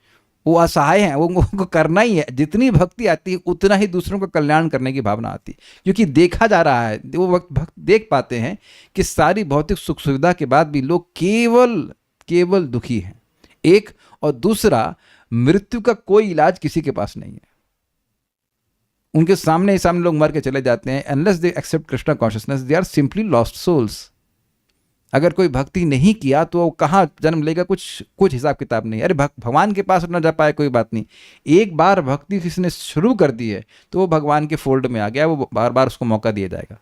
वो असहाय हैं, वो उनको करना ही है। जितनी भक्ति आती है उतना ही दूसरों का कल्याण करने की भावना आती है, क्योंकि देखा जा रहा है, वो भक्त देख पाते हैं कि सारी भौतिक सुख सुविधा के बाद भी लोग केवल दुखी हैं। एक, और दूसरा, मृत्यु का कोई इलाज किसी के पास नहीं है। उनके सामने लोग मर के चले जाते हैं। Unless they accept Krishna consciousness, they are simply lost souls. अगर कोई भक्ति नहीं किया तो वो कहाँ जन्म लेगा? कुछ हिसाब किताब नहीं। अरे भगवान के पास न जा पाए कोई बात नहीं, एक बार भक्ति किसी ने शुरू कर दी है तो वो भगवान के फोल्ड में आ गया, वो बार बार उसको मौका दिया जाएगा,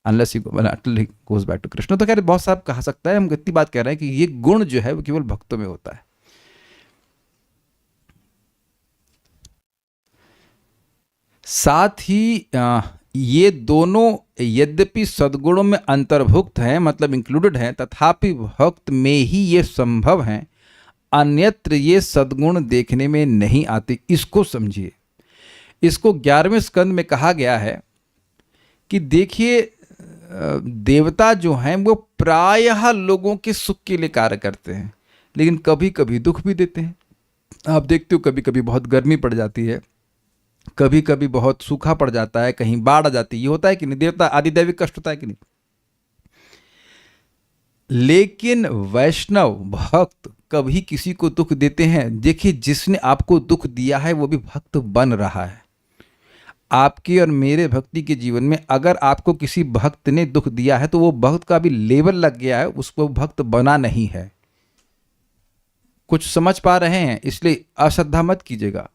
unless he goes back to Krishna. तो खैर बहुत साहब कहा सकता है, हम इतनी बात कह रहे हैं कि ये गुण जो है वो केवल भक्तों में होता है। साथ ही ये दोनों यद्यपि सद्गुणों में अंतर्भुक्त हैं, मतलब इंक्लूडेड हैं, तथापि भक्त में ही ये संभव हैं, अन्यत्र ये सद्गुण देखने में नहीं आते। इसको समझिए। इसको 11वें स्कंद में कहा गया है कि देखिए, देवता जो हैं वो प्रायः लोगों के सुख के लिए कार्य करते हैं, लेकिन कभी कभी दुख भी देते हैं। आप देखते हो कभी कभी बहुत गर्मी पड़ जाती है, कभी कभी बहुत सूखा पड़ जाता है, कहीं बाढ़ आ जाती है। ये होता है कि नहीं? देवता आदिदैविक कष्ट होता है कि नहीं? लेकिन वैष्णव भक्त कभी किसी को दुख देते हैं? देखिए, जिसने आपको दुख दिया है वो भी भक्त बन रहा है। आपके और मेरे भक्ति के जीवन में अगर आपको किसी भक्त ने दुख दिया है तो वो भक्त का भी लेवल लग गया है, उसको भक्त बना नहीं है। कुछ समझ पा रहे हैं? इसलिए अश्रद्धा मत कीजिएगा।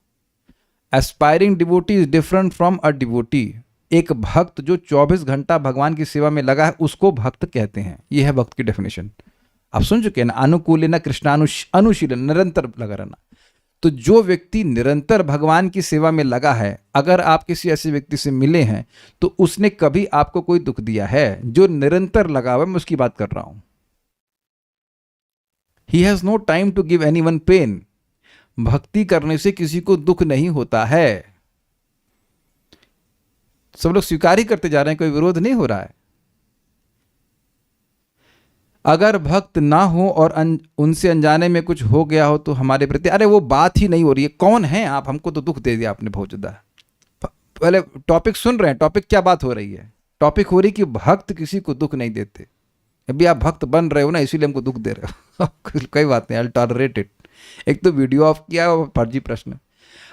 Aspiring devotee is different from a devotee. एक भक्त जो 24 घंटा भगवान की सेवा में लगा है उसको भक्त कहते हैं। यह है भक्त की डेफिनेशन। आप सुन चुके हैं ना, अनुकूल न कृष्णानुशीलन, निरंतर लगा रहना। तो जो व्यक्ति निरंतर भगवान की सेवा में लगा है, अगर आप किसी ऐसे व्यक्ति से मिले हैं तो उसने कभी आपको कोई दुख दिया है? जो निरंतर लगा हुआ है, मैं उसकी बात कर रहा हूं। He has no time to give anyone pain. भक्ति करने से किसी को दुख नहीं होता है। सब लोग स्वीकार ही करते जा रहे हैं, कोई विरोध नहीं हो रहा है। अगर भक्त ना हो और उनसे अनजाने में कुछ हो गया हो तो हमारे प्रति, अरे वो बात ही नहीं हो रही है। कौन है आप? हमको तो दुख दे दिया आपने बहुत ज़्यादा। पहले टॉपिक सुन रहे हैं, टॉपिक क्या बात हो रही है? टॉपिक हो रही कि भक्त किसी को दुख नहीं देते। अभी आप भक्त बन रहे हो ना, इसीलिए हमको दुख दे रहे हो। कोई बात नहीं, आई विल टॉलरेट इट। एक तो वीडियो ऑफ किया और फर्जी प्रश्न।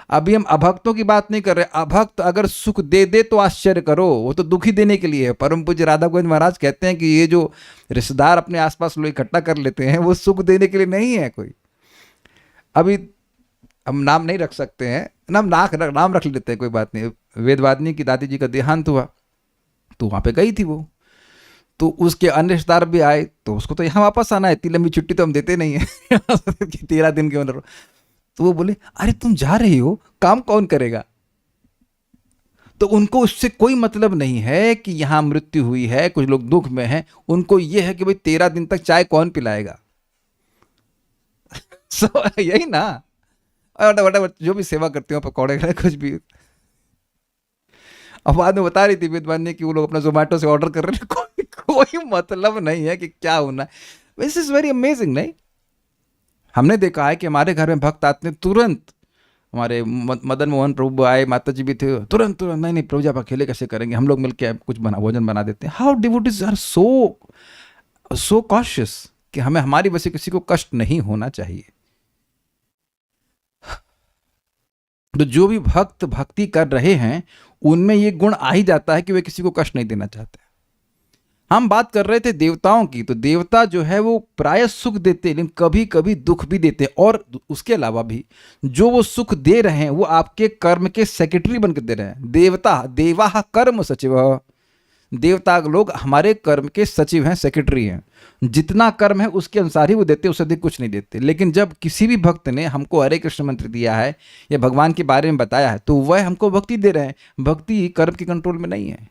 अभी हम अभक्तों की बात नहीं कर रहे। अभक्त अगर सुख दे दे तो आश्चर्य करो, वो तो दुखी देने के लिए है। परम पूज्य राधा गोविंद महाराज कहते हैं कि ये जो रिश्तेदार अपने आसपास लोग इकट्ठा कर लेते हैं, वो सुख देने के लिए नहीं है कोई। अभी हम नाम नहीं रख सकते हैं, नाम रख लेते हैं, कोई बात नहीं। वेदवादिनी की दादी जी का देहांत हुआ तो वहाँ पे गई थी वो, तो उसके अन्य रिश्तेदार भी आए, तो उसको तो यहाँ वापस आना है, इतनी लंबी छुट्टी तो हम देते नहीं है। 13 दिन के अंदर। तो वो बोले अरे तुम जा रही हो, काम कौन करेगा? तो उनको उससे कोई मतलब नहीं है कि यहाँ मृत्यु हुई है, कुछ लोग दुख में हैं। उनको ये है कि भाई 13 दिन तक चाय कौन पिलाएगा। यही ना, वट जो भी सेवा करते हो, पकौड़े कुछ भी। अब बाद में बता रही थी विद्वान कि वो लोग अपना जोमेटो से ऑर्डर कर रहे हैं। कोई मतलब नहीं है कि क्या होना है। This is very amazing. नहीं, हमने देखा है कि हमारे घर में भक्त आते हैं, तुरंत हमारे मदन मोहन प्रभु आए, माता जी भी थे, तुरंत नहीं प्रभु जी आप अकेले कैसे करेंगे, हम लोग मिलकर कुछ भोजन बना देते हैं। How devotees are so cautious कि हमें हमारी वजह से किसी को कष्ट नहीं होना चाहिए। तो जो भी भक्त भक्ति कर रहे हैं उनमें ये गुण आ ही जाता है कि वे किसी को कष्ट नहीं देना चाहते। हम बात कर रहे थे देवताओं की, तो देवता जो है वो प्राय सुख देते हैं, लेकिन कभी कभी दुख भी देते हैं। और उसके अलावा भी जो वो सुख दे रहे हैं वो आपके कर्म के सेक्रेटरी बनकर दे रहे हैं। देवा कर्म सचिव, देवता लोग हमारे कर्म के सचिव हैं, सेक्रेटरी हैं। जितना कर्म है उसके अनुसार ही वो देते, उससे अधिक कुछ नहीं देते। लेकिन जब किसी भी भक्त ने हमको हरे कृष्ण मंत्र दिया है या भगवान के बारे में बताया है, तो वह हमको भक्ति दे रहे हैं। भक्ति कर्म के कंट्रोल में नहीं है,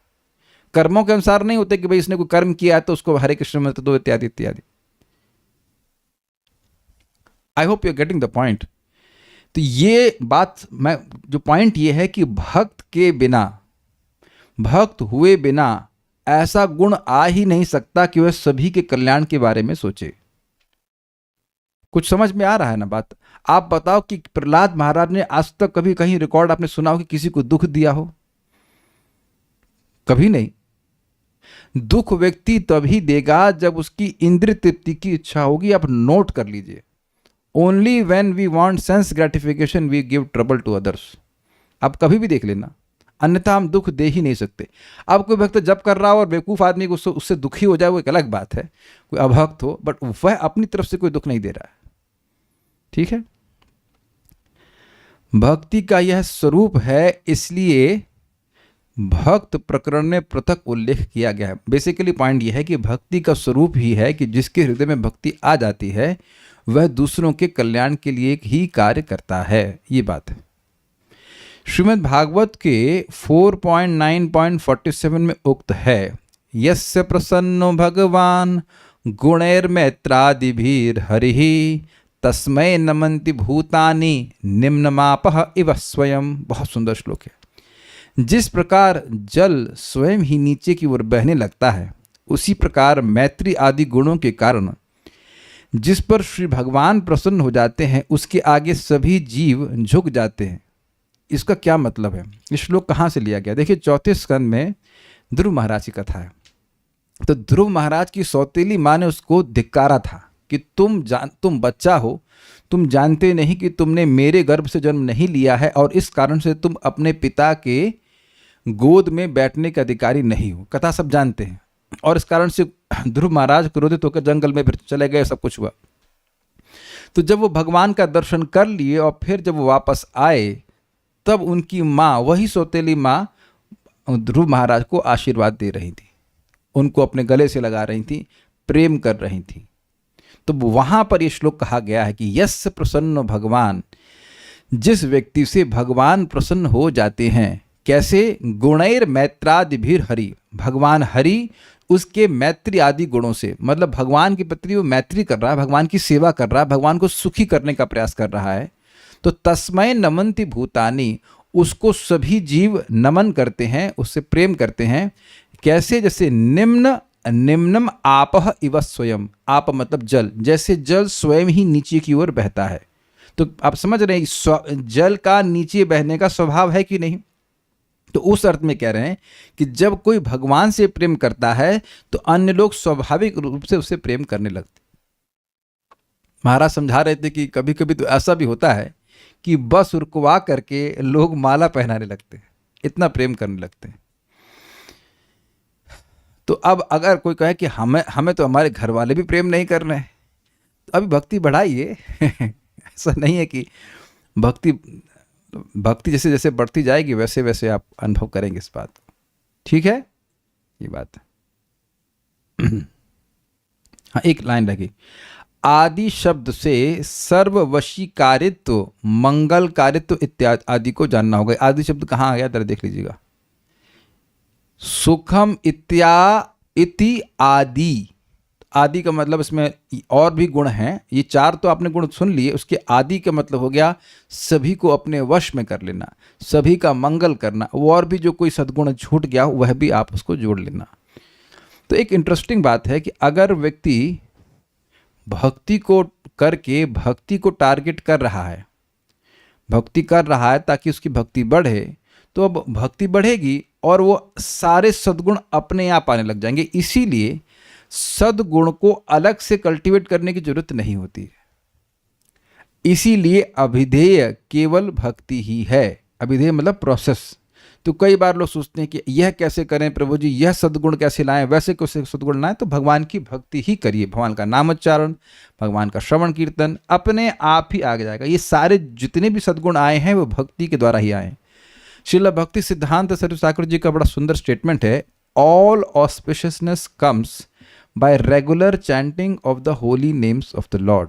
कर्मों के अनुसार नहीं होते कि भाई इसने कोई कर्म किया है तो उसको हरे कृष्ण मंत्र दो, इत्यादि इत्यादि। I hope you are getting the point. तो ये बात जो पॉइंट ये है कि भक्त के बिना, भक्त हुए बिना ऐसा गुण आ ही नहीं सकता कि वह सभी के कल्याण के बारे में सोचे। कुछ समझ में आ रहा है ना बात? आप बताओ कि प्रहलाद महाराज ने आज तक कभी कहीं रिकॉर्ड आपने सुना हो कि किसी को दुख दिया हो? कभी नहीं। दुख व्यक्ति तभी देगा जब उसकी इंद्रिय तृप्ति की इच्छा होगी। आप नोट कर लीजिए, only when we want sense gratification we give trouble to others. आप कभी भी देख लेना, अन्यथा हम दुख दे ही नहीं सकते। अब कोई भक्त जब कर रहा हो और बेवकूफ़ आदमी को उससे दुखी हो जाए वो एक अलग बात है, कोई अभक्त हो, बट वह अपनी तरफ से कोई दुख नहीं दे रहा है। ठीक है, भक्ति का यह स्वरूप है, इसलिए भक्त प्रकरण में पृथक उल्लेख किया गया है। बेसिकली पॉइंट यह है कि भक्ति का स्वरूप ही है कि जिसके हृदय में भक्ति आ जाती है वह दूसरों के कल्याण के लिए ही कार्य करता है। ये बात है। श्रीमद् भागवत के 4.9.47 में उक्त है, यस्य प्रसन्नो भगवान गुणैर्मैत्रादिभिर हरिः तस्मै नमन्ति भूतानि निम्नमापः इव स्वयं। बहुत सुंदर श्लोक है। जिस प्रकार जल स्वयं ही नीचे की ओर बहने लगता है, उसी प्रकार मैत्री आदि गुणों के कारण जिस पर श्री भगवान प्रसन्न हो जाते हैं उसके आगे सभी जीव झुक जाते हैं। इसका क्या मतलब है? इस श्लोक कहाँ से लिया गया? देखिए, 4 स्कंद में ध्रुव महाराज की कथा है। तो ध्रुव महाराज की सौतेली माँ ने उसको धिक्कारा था कि तुम बच्चा हो, तुम जानते नहीं कि तुमने मेरे गर्भ से जन्म नहीं लिया है और इस कारण से तुम अपने पिता के गोद में बैठने के अधिकारी नहीं हो। कथा सब जानते हैं। और इस कारण से ध्रुव महाराज क्रोधित होकर जंगल में फिर चले गए, सब कुछ हुआ। तो जब वो भगवान का दर्शन कर लिए और फिर जब वो वापस आए, तब उनकी माँ, वही सौतेली माँ, ध्रुव महाराज को आशीर्वाद दे रही थी, उनको अपने गले से लगा रही थी, प्रेम कर रही थी। तो वहां पर यह श्लोक कहा गया है कि यस्य प्रसन्न भगवान, जिस व्यक्ति से भगवान प्रसन्न हो जाते हैं। कैसे? गुणैर मैत्रादिभिर हरि, भगवान हरि उसके मैत्री आदि गुणों से, मतलब भगवान के प्रति वो मैत्री कर रहा है, भगवान की सेवा कर रहा है, भगवान को सुखी करने का प्रयास कर रहा है। तो तस्मै नमन्ति भूतानि, उसको सभी जीव नमन करते हैं, उससे प्रेम करते हैं। कैसे? जैसे निम्नम आपह इव स्वयं। आप मतलब जल, जैसे जल स्वयं ही नीचे की ओर बहता है। तो आप समझ रहे हैं जल का नीचे बहने का स्वभाव है कि नहीं? तो उस अर्थ में कह रहे हैं कि जब कोई भगवान से प्रेम करता है तो अन्य लोग स्वाभाविक रूप से उससे प्रेम करने लगते। महाराज समझा रहे थे कि कभी कभी तो ऐसा भी होता है कि बस रुकवा करके लोग माला पहनाने लगते हैं, इतना प्रेम करने लगते हैं। तो अब अगर कोई कहे कि हमें तो हमारे घर वाले भी प्रेम नहीं कर रहे हैं, तो अभी भक्ति बढ़ाइए। ऐसा नहीं है कि भक्ति जैसे जैसे बढ़ती जाएगी वैसे वैसे आप अनुभव करेंगे इस बात को। ठीक है, ये बात है। हाँ, एक लाइन लगी। आदि शब्द से सर्ववशीकारित्व, मंगलकारित्व इत्यादि आदि को जानना होगा। आदि शब्द कहाँ आ गया जरा देख लीजिएगा। सुखम इति आदि। आदि का मतलब इसमें और भी गुण हैं, ये चार तो आपने गुण सुन लिए। उसके आदि का मतलब हो गया सभी को अपने वश में कर लेना, सभी का मंगल करना, और भी जो कोई सद्गुण छूट गया वह भी आप उसको जोड़ लेना। तो एक इंटरेस्टिंग बात है कि अगर व्यक्ति भक्ति को करके भक्ति को टारगेट कर रहा है, भक्ति कर रहा है ताकि उसकी भक्ति बढ़े, तो अब भक्ति बढ़ेगी और वो सारे सद्गुण अपने आप आने लग जाएंगे। इसीलिए सद्गुण को अलग से कल्टीवेट करने की जरूरत नहीं होती है। इसीलिए अभिधेय केवल भक्ति ही है। अभिधेय मतलब प्रोसेस। तो कई बार लोग सोचते हैं कि यह कैसे करें प्रभु जी, यह सद्गुण कैसे लाएं, वैसे कैसे सद्गुण लाएं। तो भगवान की भक्ति ही करिए, भगवान का नामोच्चारण, भगवान का श्रवण कीर्तन, अपने आप ही आगे जाएगा। ये सारे जितने भी सद्गुण आए हैं वो भक्ति के द्वारा ही आए। श्रील भक्ति सिद्धांत सरस्वती ठाकुर जी का बड़ा सुंदर स्टेटमेंट है, all auspiciousness comes by regular chanting of the Holi names of the Lord.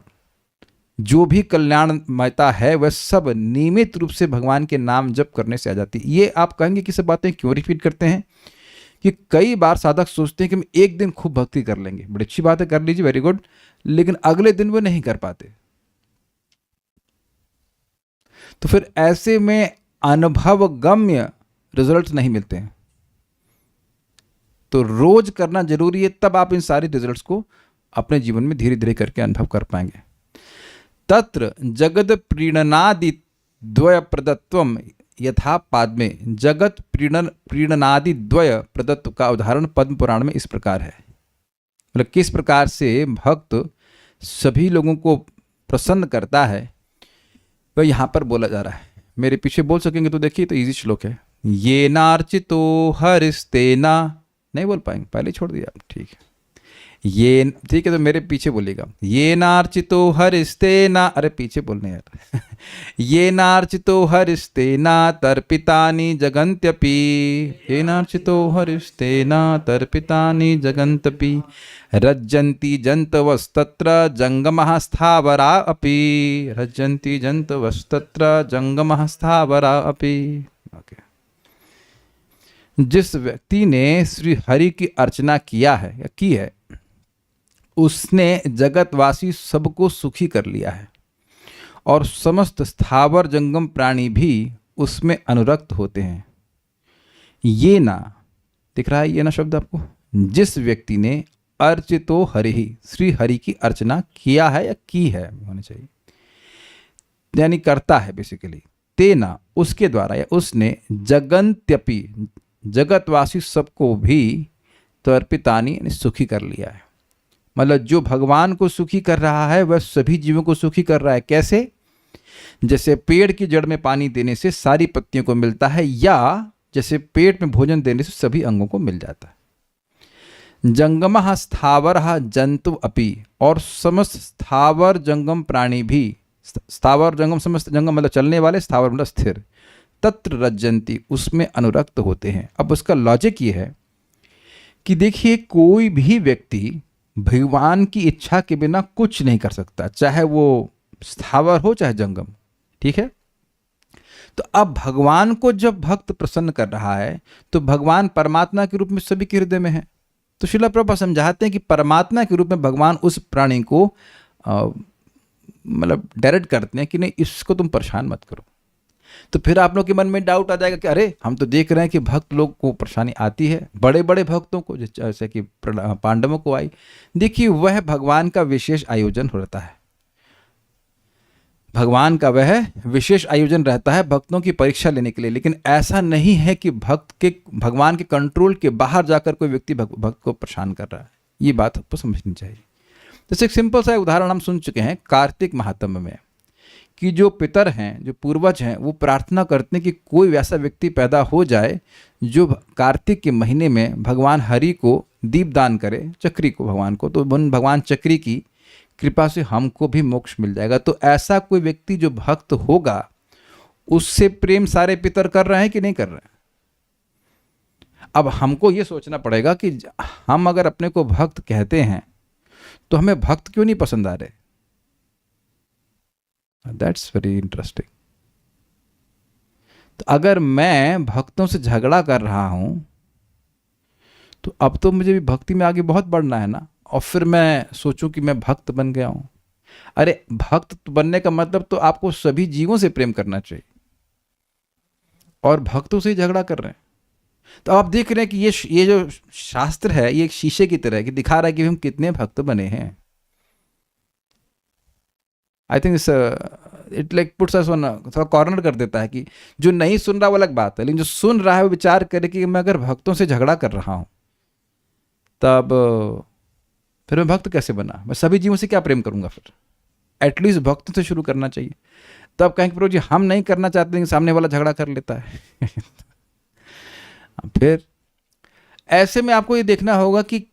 जो भी कल्याणमयता है वह सब नियमित रूप से भगवान के नाम जप करने से आ जाती है। ये आप कहेंगे कि सब बातें क्यों रिपीट करते हैं? कि कई बार साधक सोचते हैं कि हम एक दिन खूब भक्ति कर लेंगे, बड़ी अच्छी बात है, कर लीजिए, वेरी गुड, लेकिन अगले दिन वो नहीं कर पाते। तो फिर ऐसे में अनुभव गम्य रिजल्ट नहीं मिलते हैं। तो रोज करना जरूरी है, तब आप इन सारे रिजल्ट्स को अपने जीवन में धीरे धीरे करके अनुभव कर पाएंगे। तत्र जगत प्रीणनादि द्वय प्रदत्वम यथा पाद में। जगत प्रीणनादि द्वय प्रदत्व का उदाहरण पद्म पुराण में इस प्रकार है। मतलब किस प्रकार से भक्त सभी लोगों को प्रसन्न करता है वह यहाँ पर बोला जा रहा है। मेरे पीछे बोल सकेंगे तो देखिए, तो इजी श्लोक है। ये नार्चितो हरिस्तेना, नहीं बोल पाएंगे, पहले छोड़ दिया, ठीक है। ये ठीक है, तो मेरे पीछे बोलिएगा। ये नार्चितो हरिस्तेना, अरे पीछे बोलने यार। ये नार्चितो हरिस्तेना तर्पितानि जगन्त्यपि। ये नार्चितो हरिस्तेना तर्पितानि जगन्त्यपि। रज्जन्ति जन्तवस्तत्र जंगमः स्थावरा अपि। रज्जन्ति जन्तवस्तत्र जंगमः स्थावरा अपि। ओके। जिस व्यक्ति ने श्री हरि की अर्चना किया है या की है, उसने जगतवासी सबको सुखी कर लिया है और समस्त स्थावर जंगम प्राणी भी उसमें अनुरक्त होते हैं। ये ना दिख रहा है, ये ना शब्द आपको? जिस व्यक्ति ने अर्चितो हरि, श्री हरि की अर्चना किया है या की है, होनी चाहिए, यानी करता है बेसिकली। तेना उसके द्वारा या उसने जगन्त्यपि जगतवासी सबको भी तर्पितानि यानी सुखी कर लिया है। मतलब जो भगवान को सुखी कर रहा है वह सभी जीवों को सुखी कर रहा है। कैसे? जैसे पेड़ की जड़ में पानी देने से सारी पत्तियों को मिलता है, या जैसे पेट में भोजन देने से सभी अंगों को मिल जाता है। जंगमः स्थावरः जंतु अपि, और समस्त स्थावर जंगम प्राणी भी, स्थावर जंगम समस्त जंगम मतलब चलने वाले, स्थावर मतलब स्थिर, तत्र रज्जन्ति उसमें अनुरक्त होते हैं। अब उसका लॉजिक ये है कि देखिए, कोई भी व्यक्ति भगवान की इच्छा के बिना कुछ नहीं कर सकता, चाहे वो स्थावर हो चाहे जंगम, ठीक है। तो अब भगवान को जब भक्त प्रसन्न कर रहा है तो भगवान परमात्मा के रूप में सभी के हृदय में है। तो श्रील प्रभुपाद समझाते हैं कि परमात्मा के रूप में भगवान उस प्राणी को मतलब डायरेक्ट करते हैं कि नहीं, इसको तुम परेशान मत करो। तो फिर आप लोग के मन में डाउट आ जाएगा कि अरे हम तो देख रहे हैं कि भक्त लोग को परेशानी आती है, बड़े बड़े भक्तों को, जैसे कि पांडवों को आई। देखिए वह भगवान का विशेष आयोजन होता है, भगवान का वह विशेष आयोजन रहता है भक्तों की परीक्षा लेने के लिए। लेकिन ऐसा नहीं है कि भगवान के कंट्रोल के बाहर जाकर कोई व्यक्ति भक्त को परेशान कर रहा है। ये बात आपको समझनी चाहिए। जैसे एक सिंपल सा उदाहरण हम सुन चुके हैं कार्तिक महात्म्य में, कि जो पितर हैं, जो पूर्वज हैं, वो प्रार्थना करते हैं कि कोई वैसा व्यक्ति पैदा हो जाए जो कार्तिक के महीने में भगवान हरि को दीपदान करे, चक्री को, भगवान को, तो भगवान चक्री की कृपा से हमको भी मोक्ष मिल जाएगा। तो ऐसा कोई व्यक्ति जो भक्त होगा, उससे प्रेम सारे पितर कर रहे हैं कि नहीं कर रहे हैं? अब हमको ये सोचना पड़ेगा कि हम अगर अपने को भक्त कहते हैं तो हमें भक्त क्यों नहीं पसंद आ रहे? That's very interesting. तो अगर मैं भक्तों से झगड़ा कर रहा हूं तो अब तो मुझे भी भक्ति में आगे बहुत बढ़ना है ना, और फिर मैं सोचूं कि मैं भक्त बन गया हूं। अरे भक्त बनने का मतलब तो आपको सभी जीवों से प्रेम करना चाहिए, और भक्तों से ही झगड़ा कर रहे हैं। तो आप देख रहे हैं कि ये जो शास्त्र है ये एक शीशे की तरह है कि दिखा रहा है कि हम कितने भक्त बने हैं। I think it like puts us on, थोड़ा कॉर्नर कर देता है कि जो नहीं सुन रहा वो अलग बात है, लेकिन जो सुन रहा है वो विचार करे कि मैं अगर भक्तों से झगड़ा कर रहा हूं तब फिर मैं भक्त कैसे बना? मैं सभी जीवों से क्या प्रेम करूंगा? फिर एटलीस्ट भक्तों से शुरू करना चाहिए। तो आप कहेंगे प्रभु जी हम नहीं करना चाहते हैं, सामने वाला झगड़ा कर लेता है। फिर ऐसे में आपको ये देखना होगा कि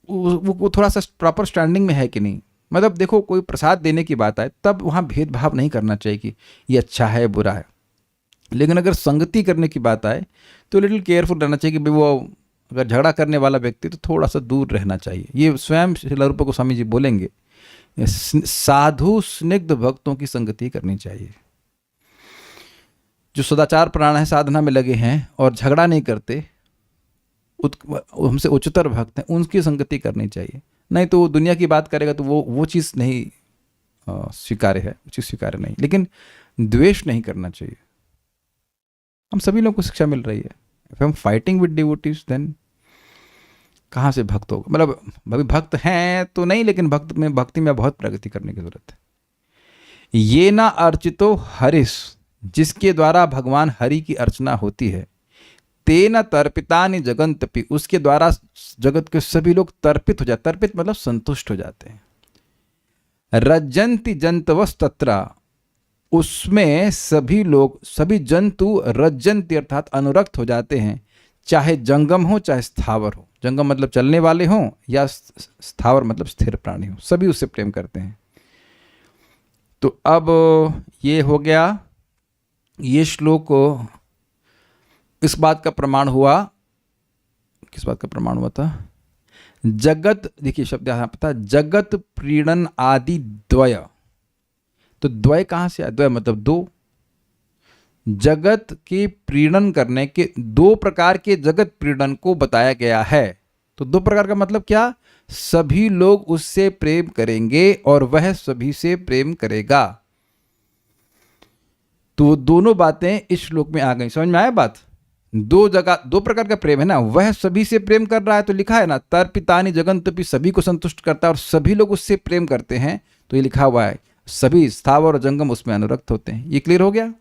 वो थोड़ा सा प्रॉपर स्टैंडिंग में है कि नहीं। मतलब देखो, कोई प्रसाद देने की बात आए तब वहाँ भेदभाव नहीं करना चाहिए कि ये अच्छा है बुरा है, लेकिन अगर संगति करने की बात आए तो लिटिल केयरफुल रहना चाहिए कि भाई वो अगर झगड़ा करने वाला व्यक्ति तो थोड़ा सा दूर रहना चाहिए। ये स्वयं श्रील रूप गोस्वामी जी बोलेंगे, साधु स्निग्ध भक्तों की संगति करनी चाहिए। जो सदाचार प्राण है, साधना में लगे हैं और झगड़ा नहीं करते, हमसे उच्चतर भक्त हैं, उनकी संगति करनी चाहिए। नहीं तो वो दुनिया की बात करेगा तो वो चीज़ नहीं स्वीकार्य है, वो चीज़ स्वीकार्य नहीं। लेकिन द्वेष नहीं करना चाहिए। हम सभी लोगों को शिक्षा मिल रही है। इफ हम फाइटिंग विद डिवोटीज देन कहाँ से भक्त होगा? मतलब अभी भक्त हैं तो नहीं, लेकिन भक्ति में बहुत प्रगति करने की जरूरत है। ये ना अर्चितो हरिस, जिसके द्वारा भगवान हरि की अर्चना होती है, तेना तर्पितानि जगन्तपि, उसके द्वारा जगत के सभी लोग तर्पित हो जाते। तर्पित मतलब संतुष्ट हो जाते हैं। रज्जन्ति जंतवस् तत्र, उसमें सभी लोग, सभी जंतु रज्जन्ति अर्थात अनुरक्त हो जाते हैं, चाहे जंगम हो चाहे स्थावर हो। जंगम मतलब चलने वाले हों या स्थावर मतलब स्थिर प्राणी हो, सभी उससे प्रेम करते हैं। तो अब ये हो गया, ये श्लोक इस बात का प्रमाण हुआ। किस बात का प्रमाण हुआ था? जगत, देखिए शब्द यहाँ पता, जगत प्रीणन आदि द्वय। तो द्वय कहाँ से आया? द्वय मतलब दो। जगत के प्रीणन करने के दो प्रकार के जगत प्रीणन को बताया गया है। तो दो प्रकार का मतलब क्या? सभी लोग उससे प्रेम करेंगे और वह सभी से प्रेम करेगा। तो दोनों बातें इस श्लोक में आ गई। समझ में आया बात? दो जगह दो प्रकार का प्रेम है ना, वह सभी से प्रेम कर रहा है। तो लिखा है ना, तर्पितानि जगन्तपि, सभी को संतुष्ट करता है और सभी लोग उससे प्रेम करते हैं। तो ये लिखा हुआ है, सभी स्थावर और जंगम उसमें अनुरक्त होते हैं। ये क्लियर हो गया?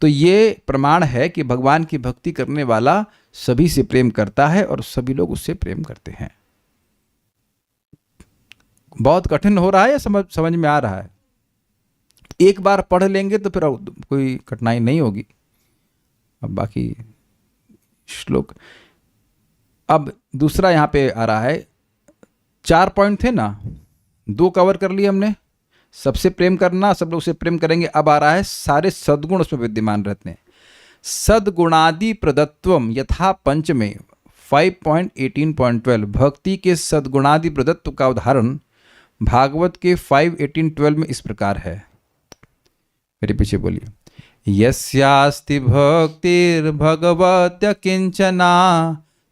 तो ये प्रमाण है कि भगवान की भक्ति करने वाला सभी से प्रेम करता है और सभी लोग उससे प्रेम करते हैं। बहुत कठिन हो रहा है या समझ में आ रहा है? एक बार पढ़ लेंगे तो फिर कोई कठिनाई नहीं होगी। अब बाकी श्लोक, अब दूसरा यहाँ पे आ रहा है। 4 पॉइंट थे ना, 2 कवर कर लिए हमने। सबसे प्रेम करना, सब लोग उससे प्रेम करेंगे। अब आ रहा है सारे सद्गुण उसमें विद्यमान रहते हैं। सद्गुणादि प्रदत्वम यथा पंच में 5.18.12, भक्ति के सद्गुणादि प्रदत्व का उदाहरण भागवत के 5.18.12 में इस प्रकार है। मेरे पीछे बोलिए। यस्यास्ति भक्तिर्भगवत्य किंचना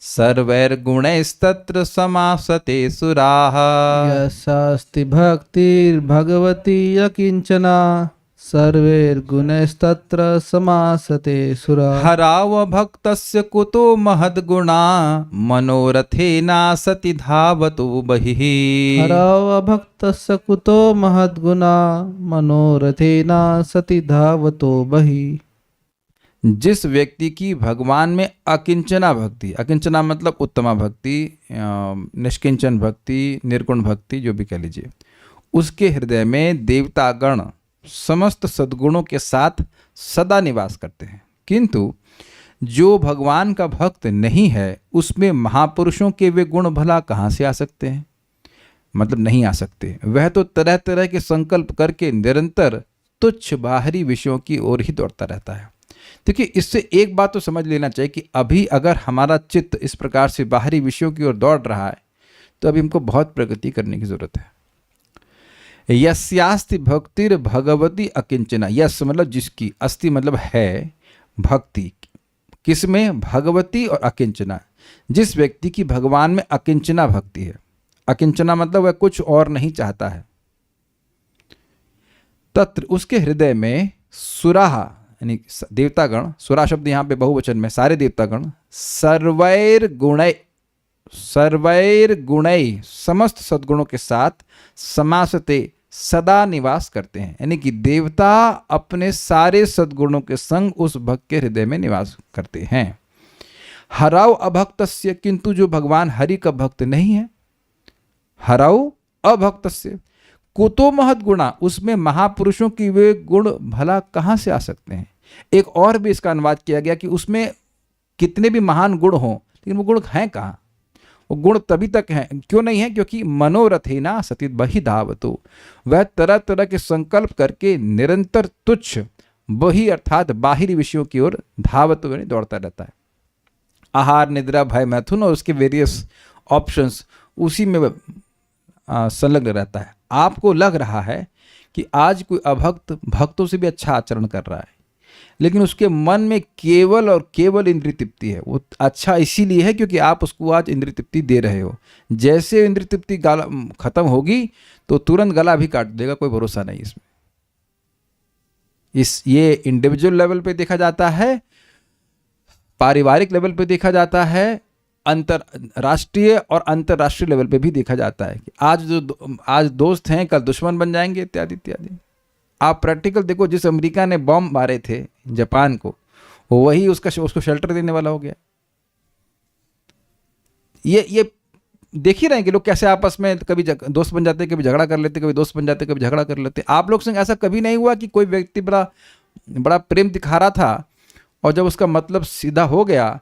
सर्वैर्गुणैस्तत्र समासते सुराः। यस्यास्ति भक्तिर्भगवती यकिंचना सर्वैर्गुणैस्तत्र समासते सुरा। हराव भक्तस्य कुतो महद्गुणा मनोरथेना सति धावतो बहिः। हरावभक्तस्य कुतो महद्गुणा मनोरथेना सति धावतो बहिः। जिस व्यक्ति की भगवान में अकिंचना भक्ति, अकिंचना मतलब उत्तमा भक्ति, निष्किंचन भक्ति, निर्गुण भक्ति, जो भी कह लीजिए, उसके हृदय में देवतागण समस्त सद्गुणों के साथ सदा निवास करते हैं। किंतु जो भगवान का भक्त नहीं है उसमें महापुरुषों के वे गुण भला कहाँ से आ सकते हैं? मतलब नहीं आ सकते। वह तो तरह तरह के संकल्प करके निरंतर तुच्छ बाहरी विषयों की ओर ही दौड़ता रहता है। देखिए, इससे एक बात तो समझ लेना चाहिए कि अभी अगर हमारा चित्त इस प्रकार से बाहरी विषयों की ओर दौड़ रहा है तो अभी हमको बहुत प्रगति करने की जरूरत है। यस्यास्ति भक्तिर भगवती अकिंचना। यस मतलब जिसकी, अस्ति मतलब है, भक्ति किसमें? भगवती और अकिंचना। जिस व्यक्ति की भगवान में अकिंचना भक्ति है, अकिंचना मतलब वह कुछ और नहीं चाहता है, तत्र उसके हृदय में सुराह यानी देवतागण, सुरा शब्द यहाँ पे बहुवचन में, सारे देवतागण, सर्वैर गुणै समस्त सद्गुणों के साथ समासते सदा निवास करते हैं। यानी कि देवता अपने सारे सद्गुणों के संग उस भक्त के हृदय में निवास करते हैं। हराव अभक्तस्य, किंतु जो भगवान हरि का भक्त नहीं है, हराव अभक्तस्य कुतो महत् गुणा, उसमें महापुरुषों की वे गुण भला कहाँ से आ सकते हैं? एक और भी इसका अनुवाद किया गया कि उसमें कितने भी महान गुण हों, लेकिन वो गुण हैं कहाँ? वो गुण तभी तक हैं, क्यों नहीं है? क्योंकि मनोरथेना सति बहि धावतो, वह तरह तरह के संकल्प करके निरंतर तुच्छ बहि अर्थात बाहरी विषयों की ओर धावतो यानी दौड़ता रहता है। आहार, निद्रा, भय, मैथुन और उसके वेरियस ऑप्शंस उसी में संलग्न रहता है। आपको लग रहा है कि आज कोई अभक्त भक्तों से भी अच्छा आचरण कर रहा है, लेकिन उसके मन में केवल और केवल इंद्रिय तृप्ति है। वो अच्छा इसीलिए है क्योंकि आप उसको आज इंद्रिय तृप्ति दे रहे हो। जैसे इंद्रिय तृप्ति खत्म होगी तो तुरंत गला भी काट देगा, कोई भरोसा नहीं इसमें। ये इंडिविजुअल लेवल पे देखा जाता है, पारिवारिक लेवल पे देखा जाता है, अंतरराष्ट्रीय और अंतरराष्ट्रीय लेवल पे भी देखा जाता है कि आज दोस्त हैं कल दुश्मन बन जाएंगे, इत्यादि इत्यादि। आप प्रैक्टिकल देखो, जिस अमेरिका ने बॉम्ब मारे थे जापान को, वही उसको शेल्टर देने वाला हो गया। ये देख ही रहे हैं कि लोग कैसे आपस में कभी दोस्त बन जाते, कभी झगड़ा कर लेते, कभी दोस्त बन जाते, कभी झगड़ा कर लेते। आप लोग संग ऐसा कभी नहीं हुआ कि कोई व्यक्ति बड़ा प्रेम दिखा रहा था और जब उसका मतलब सीधा हो गया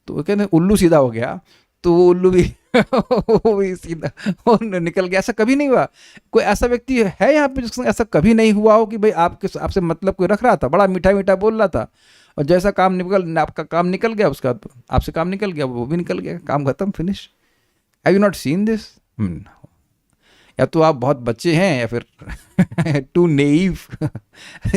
तो वो कहते हैं उल्लू सीधा हो गया, तो वो उल्लू भी वो भी सीधा और निकल गया? ऐसा कभी नहीं हुआ। कोई ऐसा व्यक्ति है यहाँ पे जिससे ऐसा कभी नहीं हुआ हो कि भाई आपसे मतलब कोई रख रहा था, बड़ा मीठा मीठा बोल रहा था, और जैसा आपका काम निकल गया, उसका आपसे काम निकल गया, वो भी निकल गया, काम खत्म, finish. Have you not seen this? या तो आप बहुत बच्चे हैं या फिर टू नेइव।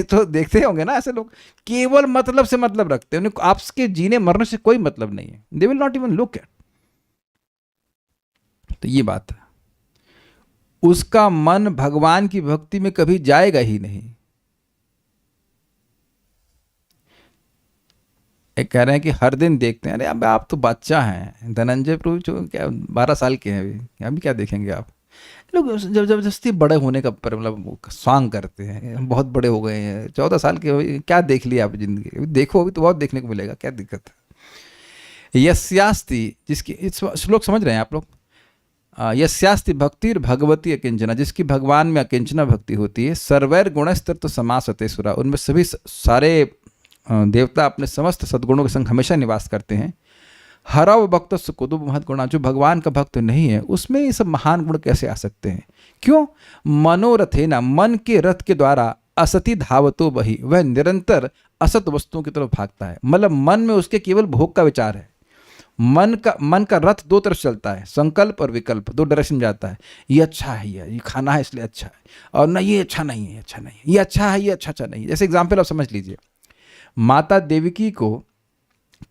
तो देखते होंगे ना ऐसे लोग, केवल मतलब से मतलब रखते हैं, उन्हें आपके जीने मरने से कोई मतलब नहीं है। They will not even look at. तो ये बात है, उसका मन भगवान की भक्ति में कभी जाएगा ही नहीं। एक कह रहे हैं कि हर दिन देखते हैं, अरे अब आप तो बच्चा हैं धनंजय प्रभु, जो क्या 12 साल के हैं अभी क्या देखेंगे आप? लोग जब जबरदस्ती बड़े होने का मतलब स्वांग करते हैं, बहुत बड़े हो गए हैं, 14 साल के, क्या देख लिया आप जिंदगी? देखो अभी तो बहुत देखने को मिलेगा, क्या दिक्कत है? यस्यास्ति, जिसकी श्लोक समझ रहे हैं आप लोग? यस्यास्ति भक्तिर भगवती अकिंचना, जिसकी भगवान में अकिंचना भक्ति होती है, सर्वैर गुणस्तत्व समासते सुरा, उनमें सभी सारे देवता अपने समस्त सद्गुणों के संग हमेशा निवास करते हैं। हराव भक्त कुतो महत् गुणा, जो भगवान का भक्त नहीं है उसमें ये सब महान गुण कैसे आ सकते हैं? क्यों? मनोरथेना, मन के रथ के द्वारा, असति धावतो बहि, वह निरंतर असत वस्तुओं की तरफ भागता है। मतलब मन में उसके केवल भोग का विचार है। मन का रथ दो तरफ चलता है, संकल्प और विकल्प, दो डायरेक्शन जाता है। ये अच्छा है, ये खाना है इसलिए अच्छा है, और ना ये अच्छा नहीं है, अच्छा नहीं है, ये अच्छा है, ये अच्छा नहीं है। जैसे एग्जाम्पल आप समझ लीजिए, माता देवकी को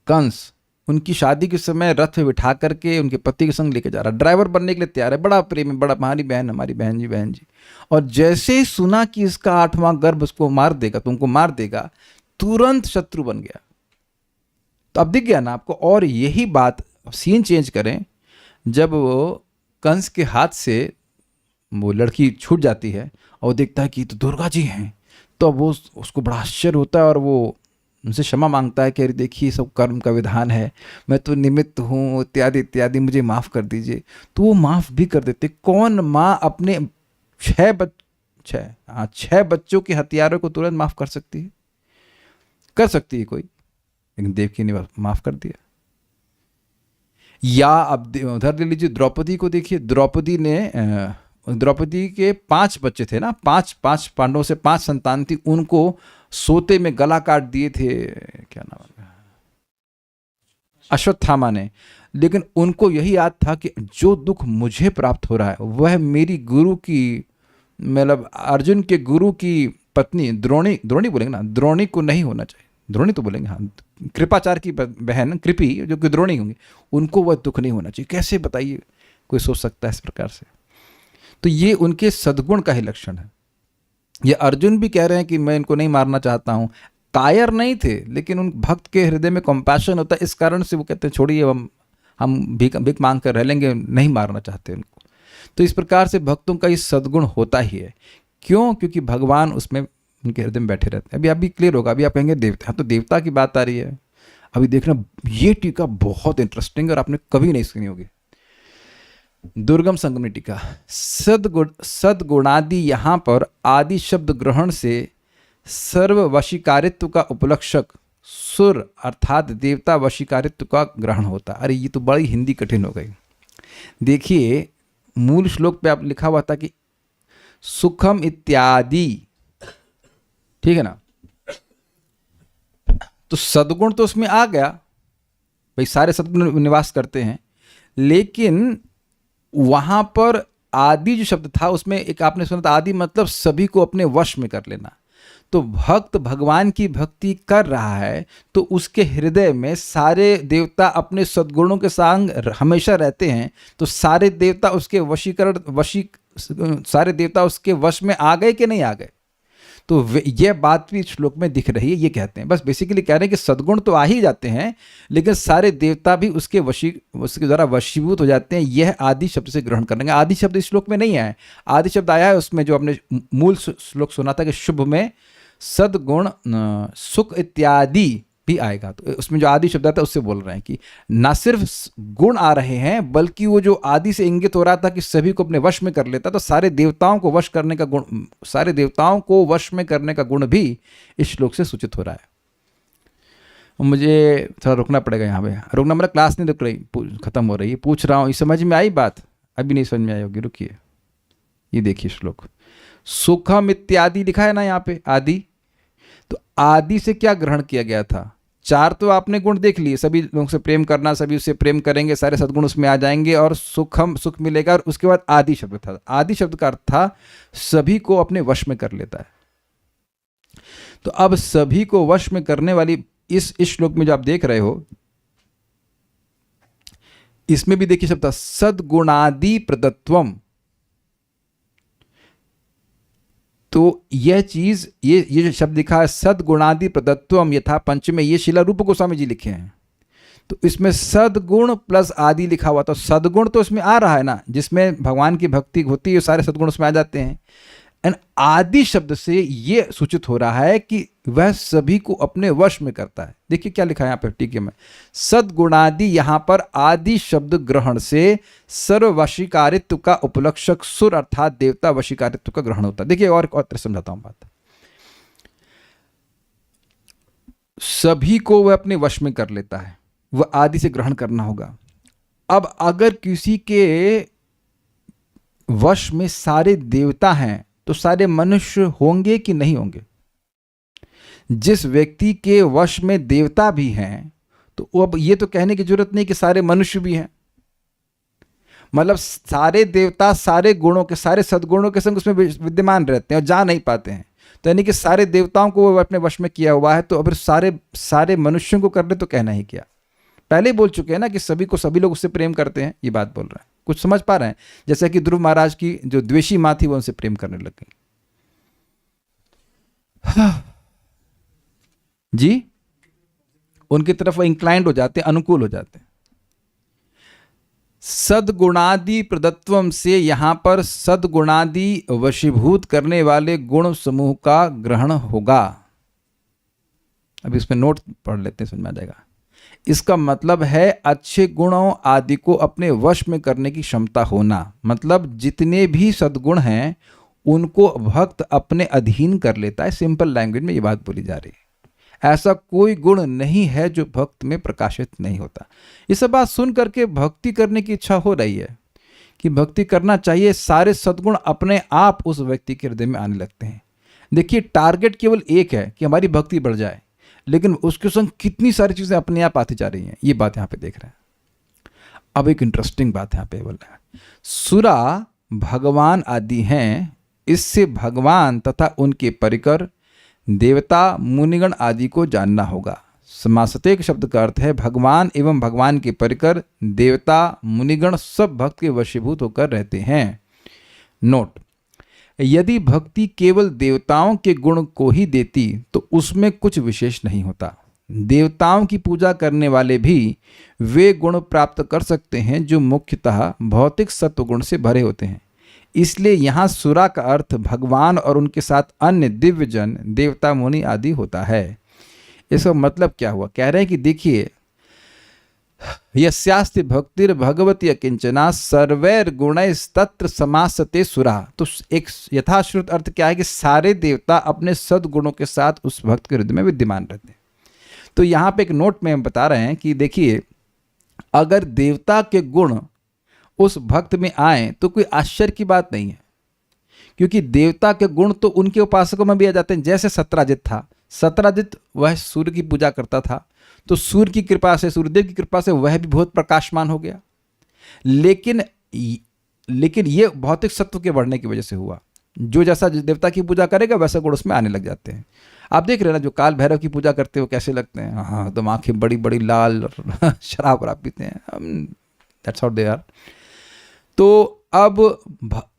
कंस उनकी शादी के समय रथ पे बिठा करके उनके पति के संग लेके जा रहा, ड्राइवर बनने के लिए तैयार है, बड़ा प्रेम है, बड़ा हमारी बहन, हमारी बहन जी। और जैसे ही सुना कि इसका 8वां गर्भ उसको मार देगा, तुमको मार देगा, तुरंत शत्रु बन गया। तो अब दिख गया ना आपको। और यही बात सीन चेंज करें, जब वो कंस के हाथ से वो लड़की छूट जाती है और वो देखता है कि तो दुर्गा जी हैं, तो वो उसको बड़ा आश्चर्य होता है और वो उनसे क्षमा मांगता है कि अरे देखिए सब कर्म का विधान है, मैं तो निमित्त हूँ, इत्यादि इत्यादि, मुझे माफ़ कर दीजिए। तो वो माफ़ भी कर देते। कौन माँ अपने 6 बच्चों के हत्यारों को तुरंत माफ़ कर सकती है? कर सकती है कोई, लेकिन देवकी ने माफ़ कर दिया। या अब उधर ले लीजिए, द्रौपदी को देखिए। द्रौपदी के 5 बच्चे थे ना, 5 पांडवों से 5 संतान थी, उनको सोते में गला काट दिए थे, क्या नाम है, अश्वत्थामा ने। लेकिन उनको यही याद था कि जो दुख मुझे प्राप्त हो रहा है वह मेरी गुरु की, मतलब अर्जुन के गुरु की पत्नी द्रोणी बोलेंगे ना, द्रोणी को नहीं होना चाहिए। द्रोणी तो बोलेंगे, हाँ, कृपाचार्य की बहन कृपी जो कि द्रोणी होंगी, उनको वह दुख नहीं होना चाहिए। कैसे बताइए, कोई सोच सकता है इस प्रकार से? तो ये उनके सद्गुण का ही लक्षण है। ये अर्जुन भी कह रहे हैं कि मैं इनको नहीं मारना चाहता हूँ, कायर नहीं थे, लेकिन उन भक्त के हृदय में कंपैशन होता है, इस कारण से वो कहते हैं छोड़िए, हम भीख मांग कर रह लेंगे, नहीं मारना चाहते उनको। तो इस प्रकार से भक्तों का ये सद्गुण होता ही है। क्यों? क्योंकि भगवान उसमें उनके हृदय में बैठे रहते हैं। अभी क्लियर होगा। अभी आप कहेंगे देवता, तो देवता की बात आ रही है। अभी देखना, ये टीका बहुत इंटरेस्टिंग और आपने कभी नहीं सुनी होगी। दुर्गम संगमनी टीका। सद्गुणादि यहाँ पर आदि शब्द ग्रहण से सर्व वशीकारित्व का उपलक्षक सुर अर्थात देवता वशीकारित्व का ग्रहण होता। अरे ये तो बड़ी हिंदी कठिन हो गई। देखिए मूल श्लोक पे आप लिखा हुआ था कि सुखम इत्यादि, ठीक है ना, तो सद्गुण तो उसमें आ गया भाई, सारे सद्गुण निवास करते हैं, लेकिन वहां पर आदि जो शब्द था उसमें एक आपने सुना था, आदि मतलब सभी को अपने वश में कर लेना। तो भक्त भगवान की भक्ति कर रहा है तो उसके हृदय में सारे देवता अपने सद्गुणों के संग हमेशा रहते हैं, तो सारे देवता उसके सारे देवता उसके वश में आ गए कि नहीं आ गए? तो यह बात भी श्लोक में दिख रही है। ये कहते हैं, बस बेसिकली कह रहे हैं कि सद्गुण तो आ ही जाते हैं, लेकिन सारे देवता भी उसके द्वारा वशीभूत हो जाते हैं। यह आदि शब्द से ग्रहण करेंगे। आदि शब्द इस श्लोक में नहीं आया है। आदि शब्द आया है उसमें जो हमने मूल श्लोक सुना था कि शुभ में सद्गुण सुख इत्यादि भी आएगा। तो उसमें जो आदि शब्द आता है उससे बोल रहे हैं कि ना सिर्फ गुण आ रहे हैं, बल्कि वो जो आदि से इंगित हो रहा था कि सभी को अपने वश में कर लेता, तो सारे देवताओं को वश करने का गुण, सारे देवताओं को वश में करने का गुण भी इस श्लोक से सूचित हो रहा है। मुझे थोड़ा रुकना पड़ेगा यहाँ पे, रुकना मतलब क्लास नहीं रुक रही, खत्म हो रही है, पूछ रहा हूँ। ये समझ में आई बात? अभी नहीं समझ में आई होगी, रुकिए। ये देखिए श्लोक, सुखम इत्यादि लिखा है ना यहाँ पे, आदि। तो आदि से क्या ग्रहण किया गया था? 4 तो आपने गुण देख लिए, सभी लोगों से प्रेम करना, सभी उससे प्रेम करेंगे, सारे सद्गुण उसमें आ जाएंगे और सुख मिलेगा। और उसके बाद आदि शब्द था। आदि शब्द का अर्थ था सभी को अपने वश में कर लेता है। तो अब सभी को वश में करने वाली इस श्लोक में जो आप देख रहे हो, इसमें भी देखिए शब्द सद्गुणादि प्रदत्वम। तो यह चीज, ये जो शब्द लिखा है सद्गुणादि प्रदत्वम यथा पंचमे, ये शिला रूप गोस्वामी जी लिखे हैं। तो इसमें सद्गुण प्लस आदि लिखा हुआ, तो सद्गुण तो इसमें आ रहा है ना, जिसमें भगवान की भक्ति होती है, सारे सद्गुण उसमें आ जाते हैं। एंड आदि शब्द से ये सूचित हो रहा है कि वह सभी को अपने वश में करता है। देखिए क्या लिखा है यहाँ पे टीके में, सद्गुणादि यहाँ पर आदि शब्द ग्रहण से सर्व वशीकारित्व का उपलक्षक सुर अर्थात देवता वशीकारित्व का ग्रहण होता है। देखिए और तरह समझाता हूं बात। सभी को वह अपने वश में कर लेता है, वह आदि से ग्रहण करना होगा। अब अगर किसी के वश में सारे देवता हैं तो सारे मनुष्य होंगे कि नहीं होंगे? जिस व्यक्ति के वश में देवता भी हैं, तो अब ये तो कहने की जरूरत नहीं कि सारे मनुष्य भी हैं। मतलब सारे देवता सारे गुणों के, सारे सद्गुणों के संग उसमें विद्यमान रहते हैं और जा नहीं पाते हैं। तो यानी कि सारे देवताओं को वो अपने वश में किया हुआ है, तो अगर सारे मनुष्यों को कर ले तो कहना ही क्या? पहले ही बोल चुके हैं ना कि सभी लोग उससे प्रेम करते हैं, ये बात बोल रहे हैं। कुछ समझ पा रहे हैं? जैसे कि ध्रुव महाराज की जो द्वेषी माँ थी वो उनसे प्रेम करने लग गई। जी, उनकी तरफ वो इंक्लाइंड हो जाते हैं, अनुकूल हो जाते हैं। सद्गुणादि प्रदत्वम से यहां पर सद्गुणादि वशीभूत करने वाले गुण समूह का ग्रहण होगा। अभी इसमें नोट पढ़ लेते हैं, समझ में आ जाएगा। इसका मतलब है अच्छे गुणों आदि को अपने वश में करने की क्षमता होना। मतलब जितने भी सद्गुण हैं उनको भक्त अपने अधीन कर लेता है। सिंपल लैंग्वेज में ये बात बोली जा रही है। ऐसा कोई गुण नहीं है जो भक्त में प्रकाशित नहीं होता। ये सब बात सुन करके भक्ति करने की इच्छा हो रही है कि भक्ति करना चाहिए, सारे सद्गुण अपने आप उस व्यक्ति के हृदय में आने लगते हैं। देखिए, टारगेट केवल एक है कि हमारी भक्ति बढ़ जाए, लेकिन उसके संग कितनी सारी चीजें अपने आप आती जा रही हैं, ये बात यहां पे देख रहे हैं। अब एक इंटरेस्टिंग बात यहां पे बोल रहा है, सुरा भगवान आदि हैं, इससे भगवान तथा उनके परिकर देवता मुनिगण आदि को जानना होगा। समासते के शब्द का अर्थ है भगवान एवं भगवान के परिकर देवता मुनिगण सब भक्त के वशीभूत होकर रहते हैं। नोट, यदि भक्ति केवल देवताओं के गुण को ही देती तो उसमें कुछ विशेष नहीं होता। देवताओं की पूजा करने वाले भी वे गुण प्राप्त कर सकते हैं जो मुख्यतः भौतिक सत्वगुण से भरे होते हैं। इसलिए यहाँ सुरा का अर्थ भगवान और उनके साथ अन्य दिव्य जन, देवता, मुनि आदि होता है। इसका मतलब क्या हुआ? कह रहे हैं कि देखिए, यस्यास्ति भक्तिर भगवती अकिंचना सर्वैर गुणैस्तत्र समासते सुरा। तो एक यथाश्रुत अर्थ क्या है कि सारे देवता अपने सद्गुणों के साथ उस भक्त के हृदय में विद्यमान रहते हैं। तो यहाँ पे एक नोट में हम बता रहे हैं कि देखिए, अगर देवता के गुण उस भक्त में आए तो कोई आश्चर्य की बात नहीं है, क्योंकि देवता के गुण तो उनके उपासकों में भी आ जाते हैं। जैसे सत्राजित था, सत्राजित वह सूर्य की पूजा करता था, तो सूर्य की कृपा से, सूर्यदेव की कृपा से वह भी बहुत प्रकाशमान हो गया। लेकिन ये भौतिक सत्व के बढ़ने की वजह से हुआ। जो जैसा देवता की पूजा करेगा वैसा गुण उसमें आने लग जाते हैं। आप देख रहे हैं ना, जो काल भैरव की पूजा करते हो कैसे लगते हैं, हाँ एकदम आंखें बड़ी बड़ी लाल और शराब वराब पीते हैं। That's how they are. तो अब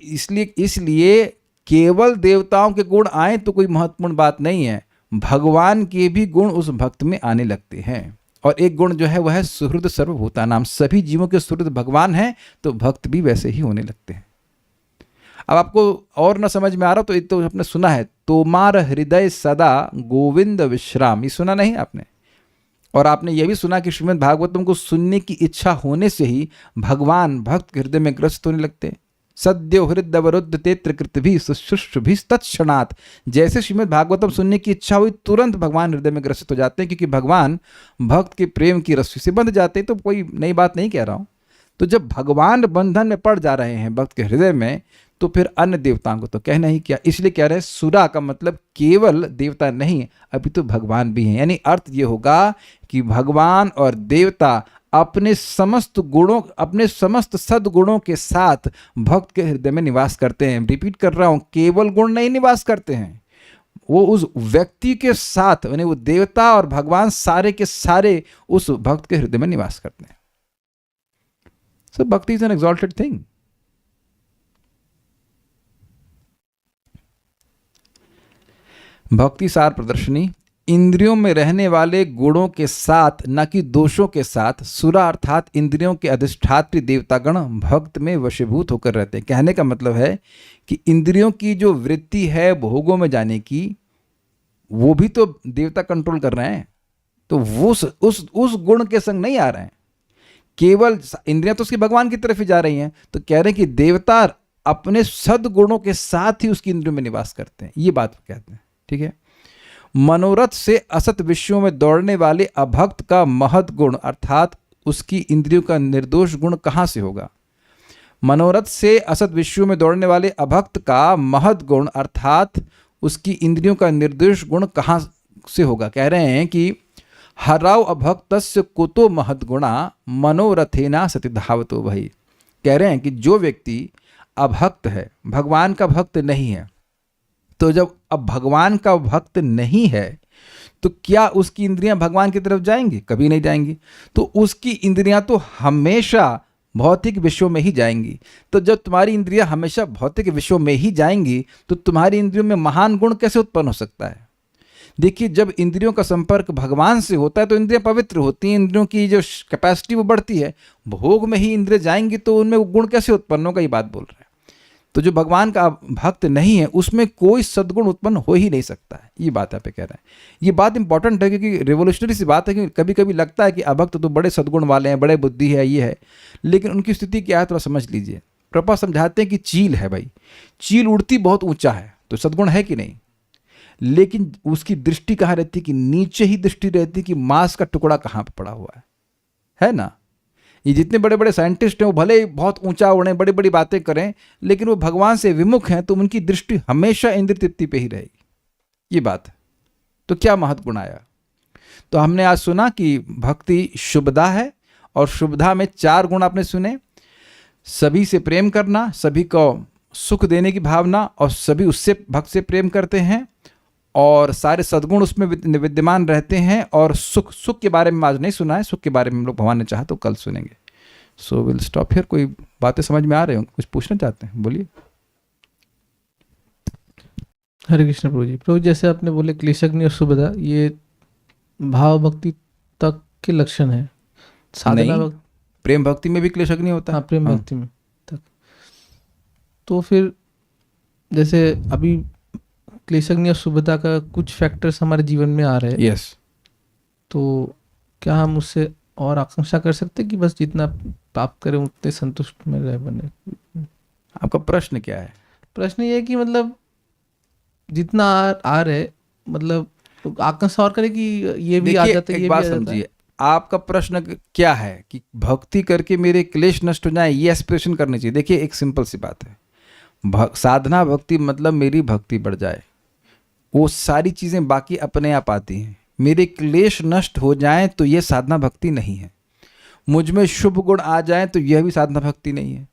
इसलिए केवल देवताओं के गुण आए तो कोई महत्वपूर्ण बात नहीं है, भगवान के भी गुण उस भक्त में आने लगते हैं। और एक गुण जो है वह है सुहृद सर्वभूतानाम, सभी जीवों के सुहृद भगवान हैं, तो भक्त भी वैसे ही होने लगते हैं। अब आपको और ना समझ में आ रहा तो एक तो आपने सुना है, तोमार हृदय सदा गोविंद विश्राम, ये सुना नहीं आपने? और आपने यह भी सुना कि श्रीमद् भागवतम को सुनने की इच्छा होने से ही भगवान भक्त के हृदय में ग्रस्त होने लगते हैं। सद्यो हृदयवरुद्ध तेत्र कृत भी शुश्रूष भी तत्क्षणात्। जैसे श्रीमद् भागवतम सुनने की इच्छा हुई, तुरंत भगवान हृदय में ग्रसित हो जाते हैं, क्योंकि भगवान भक्त के प्रेम की रस्सी से बंध जाते हैं। तो कोई नई बात नहीं कह रहा हूं। तो जब भगवान बंधन में पड़ जा रहे हैं भक्त के हृदय में, तो फिर अन्य देवताओं को तो कहना ही क्या। इसलिए कह रहे हैं सुरा का मतलब केवल देवता नहीं, अभी तो भगवान भी हैं। यानी अर्थ ये होगा कि भगवान और देवता अपने समस्त गुणों, अपने समस्त सद्गुणों के साथ भक्त के हृदय में निवास करते हैं। रिपीट कर रहा हूं, केवल गुण नहीं निवास करते हैं, वो उस व्यक्ति के साथ, यानी वो देवता और भगवान सारे के सारे उस भक्त के हृदय में निवास करते हैं। सो भक्ति इज एन एक्सॉल्टेड थिंग। भक्ति सार प्रदर्शनी, इंद्रियों में रहने वाले गुणों के साथ न कि दोषों के साथ सुरा अर्थात इंद्रियों के अधिष्ठात्री देवतागण भक्त में वशीभूत होकर रहते हैं। कहने का मतलब है कि इंद्रियों की जो वृत्ति है भोगों में जाने की, वो भी तो देवता कंट्रोल कर रहे हैं। तो वो उस गुण के संग नहीं आ रहे हैं, केवल इंद्रियां तो उसकी भगवान की तरफ ही जा रही हैं। तो कह रहे हैं कि देवता अपने सद्गुणों के साथ ही उसकी इंद्रियों में निवास करते हैं, ये बात कहते हैं। ठीक है। मनोरथ से असत विषयों में दौड़ने वाले अभक्त का महत् गुण अर्थात उसकी इंद्रियों का निर्दोष गुण कहां से होगा? मनोरथ से असत विषयों में दौड़ने वाले अभक्त का महत् गुण अर्थात उसकी इंद्रियों का निर्दोष गुण कहां से होगा? कह रहे हैं कि हराव अभक्तस्य कुतो महत् गुणा मनोरथेना सति धावतो भई। कह रहे हैं कि जो व्यक्ति अभक्त है, भगवान का भक्त नहीं है, तो जब अब भगवान का भक्त नहीं है तो क्या उसकी इंद्रियां भगवान की तरफ जाएंगी? कभी नहीं जाएंगी। तो उसकी इंद्रियां तो हमेशा भौतिक विश्व में ही जाएंगी। तो जब तुम्हारी इंद्रियां हमेशा भौतिक विश्व में ही जाएंगी तो तुम्हारी इंद्रियों में महान गुण कैसे उत्पन्न हो सकता है? देखिए, जब इंद्रियों का संपर्क भगवान से होता है तो इंद्रियां पवित्र होती हैं, इंद्रियों की जो कैपेसिटी वो बढ़ती है। भोग में ही इंद्रिय जाएंगी तो उनमें वो गुण कैसे उत्पन्न होगा, ये बात बोल रहे हैं। तो जो भगवान का भक्त नहीं है उसमें कोई सद्गुण उत्पन्न हो ही नहीं सकता है, ये बात यहाँ पे कह रहे हैं। ये बात इंपॉर्टेंट है क्योंकि रिवोल्यूशनरी सी बात है कि कभी कभी लगता है कि अभक्त तो बड़े सद्गुण वाले हैं, बड़े बुद्धि है, ये है, लेकिन उनकी स्थिति क्या है थोड़ा समझ लीजिए। प्रभुपाद समझाते हैं कि चील है भाई, चील उड़ती बहुत ऊंचा है तो सद्गुण है कि नहीं, लेकिन उसकी दृष्टि कहाँ रहती है कि नीचे ही दृष्टि रहती है कि मांस का टुकड़ा कहाँ पे पड़ा हुआ है ना। ये जितने बड़े बड़े साइंटिस्ट हैं वो भले ही बहुत ऊंचा उड़ें, बड़ी बड़ी बातें करें, लेकिन वो भगवान से विमुख हैं तो उनकी दृष्टि हमेशा इंद्रिय तृप्ति पे ही रहेगी, ये बात है। तो क्या महत्व गुण आया? तो हमने आज सुना कि भक्ति शुभदा है, और शुभदा में 4 गुण आपने सुने। सभी से प्रेम करना, सभी को सुख देने की भावना, और सभी उससे भक्त से प्रेम करते हैं, और सारे सद्गुण उसमें विद्यमान रहते हैं। और सुख के बारे में आज नहीं सुना है, सुख के बारे में हम लोग भगवान ने चाहा तो कल सुनेंगे। सो विल स्टॉप हियर। कोई बातें समझ में आ रहे हो, कुछ पूछना चाहते हैं, बोलिए। हरे कृष्ण प्रभु जी। प्रभु जैसे आपने बोले क्लेशग्नि और शुभदा, ये भाव भक्ति तक के लक्षण है। साधना नहीं, प्रेम भक्ति में भी क्लेशग्नि होता है। हाँ, प्रेम भक्ति में तक। तो फिर जैसे अभी क्लेशग्नि और शुभदा का कुछ फैक्टर्स हमारे जीवन में आ रहे हैं। यस। तो क्या हम उससे और आकांक्षा कर सकते हैं कि बस जितना पाप करें उतने संतुष्ट में रह बने? आपका प्रश्न क्या है? प्रश्न ये है कि मतलब जितना आ रहे, मतलब तो आकांक्षा और करे कि ये भी आ जाता है, ये एक भी बात आ जाता है। समझिए, आपका प्रश्न क्या है कि भक्ति करके मेरे क्लेश नष्ट हो जाए, ये एस्पिरेशन करनी चाहिए। देखिए, एक सिंपल सी बात है, साधना भक्ति मतलब मेरी भक्ति बढ़ जाए, वो सारी चीज़ें बाकी अपने आप आती हैं। मेरे क्लेश नष्ट हो जाएं तो ये साधना भक्ति नहीं है। मुझ में शुभ गुण आ जाएं तो यह भी साधना भक्ति नहीं है।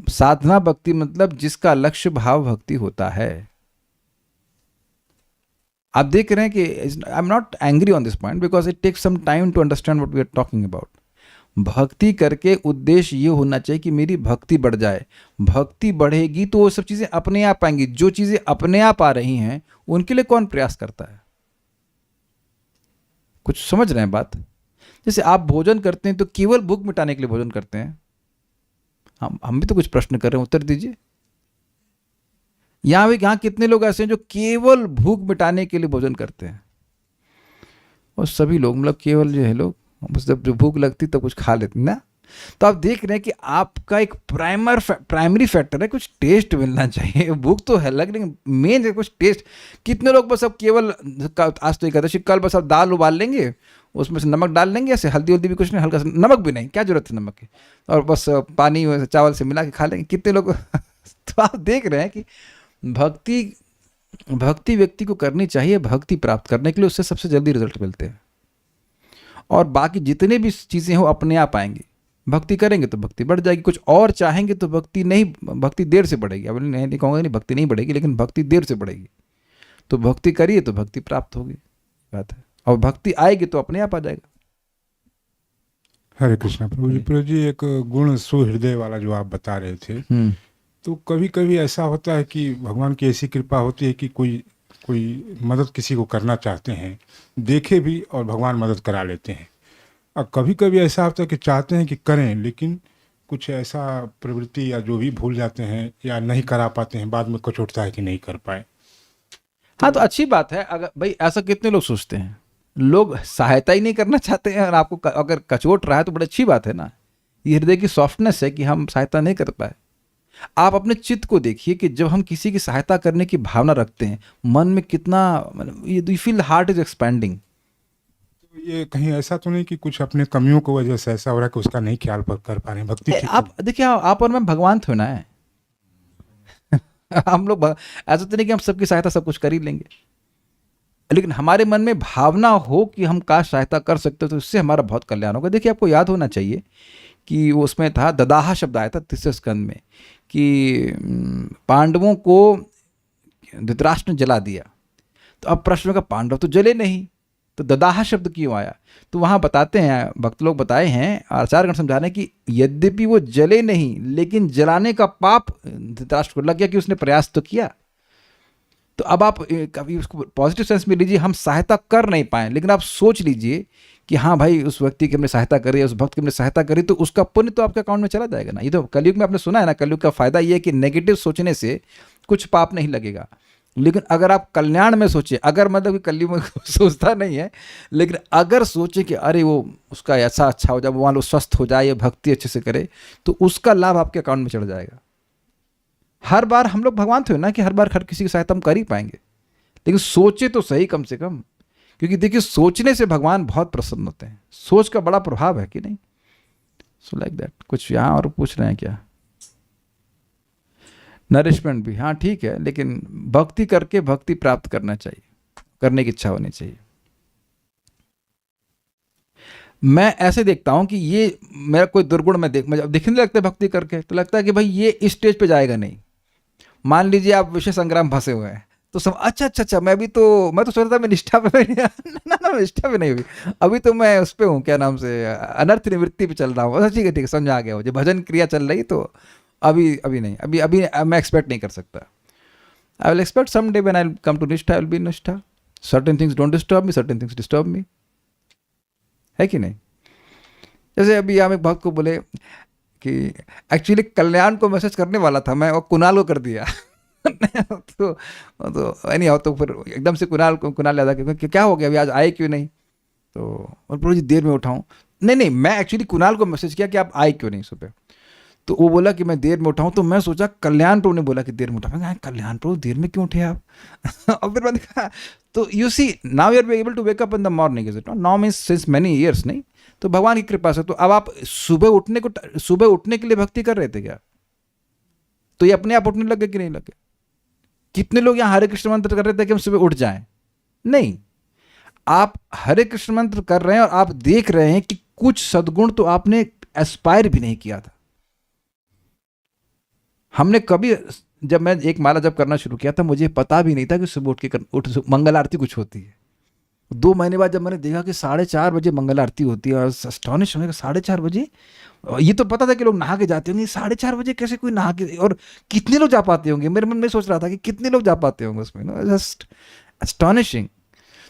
साधना भक्ति मतलब जिसका लक्ष्य भाव भक्ति होता है। आप देख रहे हैं कि I am not angry on this point because it takes some time to understand what we are talking about. भक्ति करके उद्देश्य ये होना चाहिए कि मेरी भक्ति बढ़ जाए। भक्ति बढ़ेगी तो वो सब चीज़ें अपने आप आएंगी। जो चीज़ें अपने आप आ रही हैं उनके लिए कौन प्रयास करता है? कुछ समझ रहे हैं बात? जैसे आप भोजन करते हैं तो केवल भूख मिटाने के लिए भोजन करते हैं। हम भी तो कुछ प्रश्न कर रहे हैं, उत्तर दीजिए। यहाँ कितने लोग ऐसे हैं जो केवल भूख मिटाने के लिए भोजन करते हैं? और सभी लोग मतलब केवल जो है लोग बस जब जो भूख लगती तब कुछ खा लेते ना। तो आप देख रहे हैं कि आपका एक प्राइमरी फैक्टर है कुछ टेस्ट मिलना चाहिए। भूख तो है लेकिन मेन है कुछ टेस्ट। कितने लोग बस अब केवल आज तो एकादशी, कल बस अब दाल उबाल लेंगे, उसमें से नमक डाल लेंगे, ऐसे हल्दी भी कुछ नहीं, हल्का सा नमक भी नहीं, क्या जरूरत है नमक की, और बस पानी चावल से मिला के खा लेंगे। कितने लोग तो आप देख रहे हैं कि भक्ति व्यक्ति को करनी चाहिए भक्ति प्राप्त करने के लिए, उससे सबसे जल्दी रिजल्ट मिलते हैं। और बाकी जितने भी चीज़ें हो अपने आप आएंगी। भक्ति करेंगे तो भक्ति बढ़ जाएगी, कुछ और चाहेंगे तो भक्ति देर से बढ़ेगी। अब नहीं कहूँगा नहीं भक्ति नहीं बढ़ेगी, लेकिन भक्ति देर से बढ़ेगी। तो भक्ति करिए तो भक्ति प्राप्त होगी, बात है। और भक्ति आएगी तो अपने आप आ जाएगा। हरे कृष्णा प्रभु जी, एक गुण सुहृदय वाला जो आप बता रहे थे, तो कभी कभी ऐसा होता है कि भगवान की ऐसी कृपा होती है कि कोई मदद किसी को करना चाहते हैं, देखे भी और भगवान मदद करा लेते हैं। और कभी कभी ऐसा होता है कि चाहते हैं कि करें, लेकिन कुछ ऐसा प्रवृत्ति या जो भी भूल जाते हैं या नहीं करा पाते हैं, बाद में कचोटता है कि नहीं कर पाए। हाँ, तो अच्छी बात है। अगर भाई ऐसा कितने लोग सोचते हैं, लोग सहायता ही नहीं करना चाहते हैं और आपको अगर कचोट रहा है तो बड़ी अच्छी बात है ना। ये हृदय की सॉफ्टनेस है कि हम सहायता नहीं कर पाए। आप अपने चित्त को देखिए कि जब हम किसी की सहायता करने की भावना रखते हैं, मन में कितना you feel heart is expanding. तो ये कहीं ऐसा तो नहीं कि कुछ अपने कमियों की वजह से ऐसा हो रहा है कि उसका नहीं ख्याल कर पा रहे हैं? भक्ति आप देखिए, आप और मैं भगवान थोड़ा ना है। हम लोग ऐसा तो नहीं कि हम सबकी सहायता सब कुछ कर ही लेंगे, लेकिन हमारे मन में भावना हो कि हम काश सहायता कर सकते तो इससे हमारा बहुत कल्याण होगा। देखिए, आपको याद होना चाहिए कि उसमें था ददाह शब्द आया था 3 स्कंद में कि पांडवों को धृतराष्ट्र ने जला दिया। तो अब प्रश्न होगा पांडव तो जले नहीं, तो ददाह शब्द क्यों आया? तो वहाँ बताते हैं, भक्त लोग बताए हैं, आचार्यगण समझा रहे हैं कि यद्यपि वो जले नहीं, लेकिन जलाने का पाप धृतराष्ट्र को लग गया कि उसने प्रयास तो किया। तो अब आप कभी उसको पॉजिटिव सेंस में लीजिए, हम सहायता कर नहीं पाए, लेकिन आप सोच लीजिए कि हाँ भाई उस व्यक्ति की हमने सहायता करी, उस भक्त की हमने सहायता करी, तो उसका पुण्य तो आपके अकाउंट में चला जाएगा ना। ये तो कलयुग में आपने सुना है ना, कलयुग का फायदा ये है कि नेगेटिव सोचने से कुछ पाप नहीं लगेगा, लेकिन अगर आप कल्याण में सोचें, अगर मतलब कि कलयुग में सोचता नहीं है, लेकिन अगर सोचें कि अरे वो उसका ऐसा अच्छा हो जाए, वो मान लो स्वस्थ हो जाए या भक्ति अच्छे से करे, तो उसका लाभ आपके अकाउंट में चढ़ जाएगा। हर बार हम लोग भगवान थे ना कि हर बार हर किसी की सहायता हम कर ही पाएंगे, लेकिन सोचे तो सही कम से कम, क्योंकि देखिए सोचने से भगवान बहुत प्रसन्न होते हैं, सोच का बड़ा प्रभाव है कि नहीं। So like that. कुछ यहाँ और पूछ रहे हैं क्या? नरिशमेंट भी, हाँ ठीक है, लेकिन भक्ति करके भक्ति प्राप्त करना चाहिए, करने की इच्छा होनी चाहिए। मैं ऐसे देखता हूं कि ये मेरा कोई दुर्गुण मैं दिखने लगता है भक्ति करके, तो लगता है कि भाई ये इस स्टेज पे जाएगा नहीं। मान लीजिए आप विषय संग्राम फंसे हुए हैं, तो सब अच्छा मैं तो सोच रहा था मैं निष्ठा पे ना निष्ठा पे नहीं हुई, अभी तो मैं उस पे हूँ, क्या नाम से, अनर्थ निवृत्ति पे चल रहा हूँ। ठीक है समझ आ गया मुझे, भजन क्रिया चल रही, तो अभी नहीं, अभी मैं एक्सपेक्ट नहीं कर सकता। I will expect some day when I will come to निष्ठा, आई विल बी निष्ठा। Certain things don't disturb me, certain things disturb me, है कि नहीं? जैसे अभी हम एक भक्त को बोले कि एक्चुअली कल्याण को मैसेज करने वाला था मैं, और कुणाल को कर दिया तो नहीं हो, तो फिर एकदम से कुणाल याद आ कि क्या हो गया, अभी आज आए क्यों नहीं? तो और प्रभु जी देर में उठाऊं, नहीं मैं एक्चुअली कुणाल को मैसेज किया कि आप आए क्यों नहीं सुबह। तो वो बोला कि मैं देर में उठाऊं, तो मैं सोचा कल्याण प्रभु ने बोला कि देर में उठा, मैं कल्याण प्रभु देर में क्यों उठे आप और फिर मैंने कहा, तो you see now you are able to wake up in the morning, is it not? Now means since many years, नहीं? तो भगवान की कृपा से। तो अब आप सुबह उठने के लिए भक्ति कर रहे थे क्या? तो ये अपने आप उठने लगे कि नहीं लगे? कितने लोग यहाँ हरे कृष्ण मंत्र कर रहे थे कि हम सुबह उठ जाएं? नहीं, आप हरे कृष्ण मंत्र कर रहे हैं और आप देख रहे हैं कि कुछ सद्गुण तो आपने एस्पायर भी नहीं किया था। हमने कभी, जब मैं एक माला जब करना शुरू किया था, मुझे पता भी नहीं था कि सुबह उठ मंगल आरती कुछ होती है। 2 महीने बाद जब मैंने देखा कि 4:30 बजे मंगल आरती होती है, और अस्टॉनिश होने का 4:30 बजे, ये तो पता था कि लोग नहा के जाते होंगे, 4:30 बजे कैसे कोई नहा के, और कितने लोग जा पाते होंगे? मेरे मन में सोच रहा था कि कितने लोग जा पाते होंगे उसमें, जस्ट अस्टॉनिशिंग।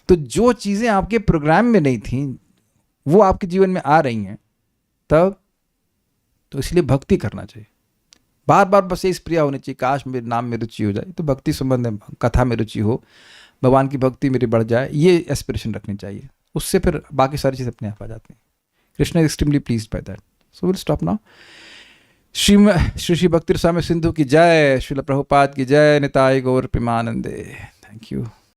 तो जो चीज़ें आपके प्रोग्राम में नहीं थी वो आपके जीवन में आ रही हैं, तब तो इसलिए भक्ति करना चाहिए। बार बार बस इस प्रिया होनी चाहिए, काश मेरे नाम में रुचि हो जाए, तो भक्ति संबंध में, कथा में रुचि हो, भगवान की भक्ति मेरी बढ़ जाए, ये एस्पिरेशन रखनी चाहिए। उससे फिर बाकी सारी चीज़ अपने आप आ जाती हैं। Krishna is extremely pleased by that. So will stop now. Shri Bhakti Rasamrita Sindhu की जय, श्रील प्रभुपाद की जय, निताय गौर प्रेमानंदे। Thank you.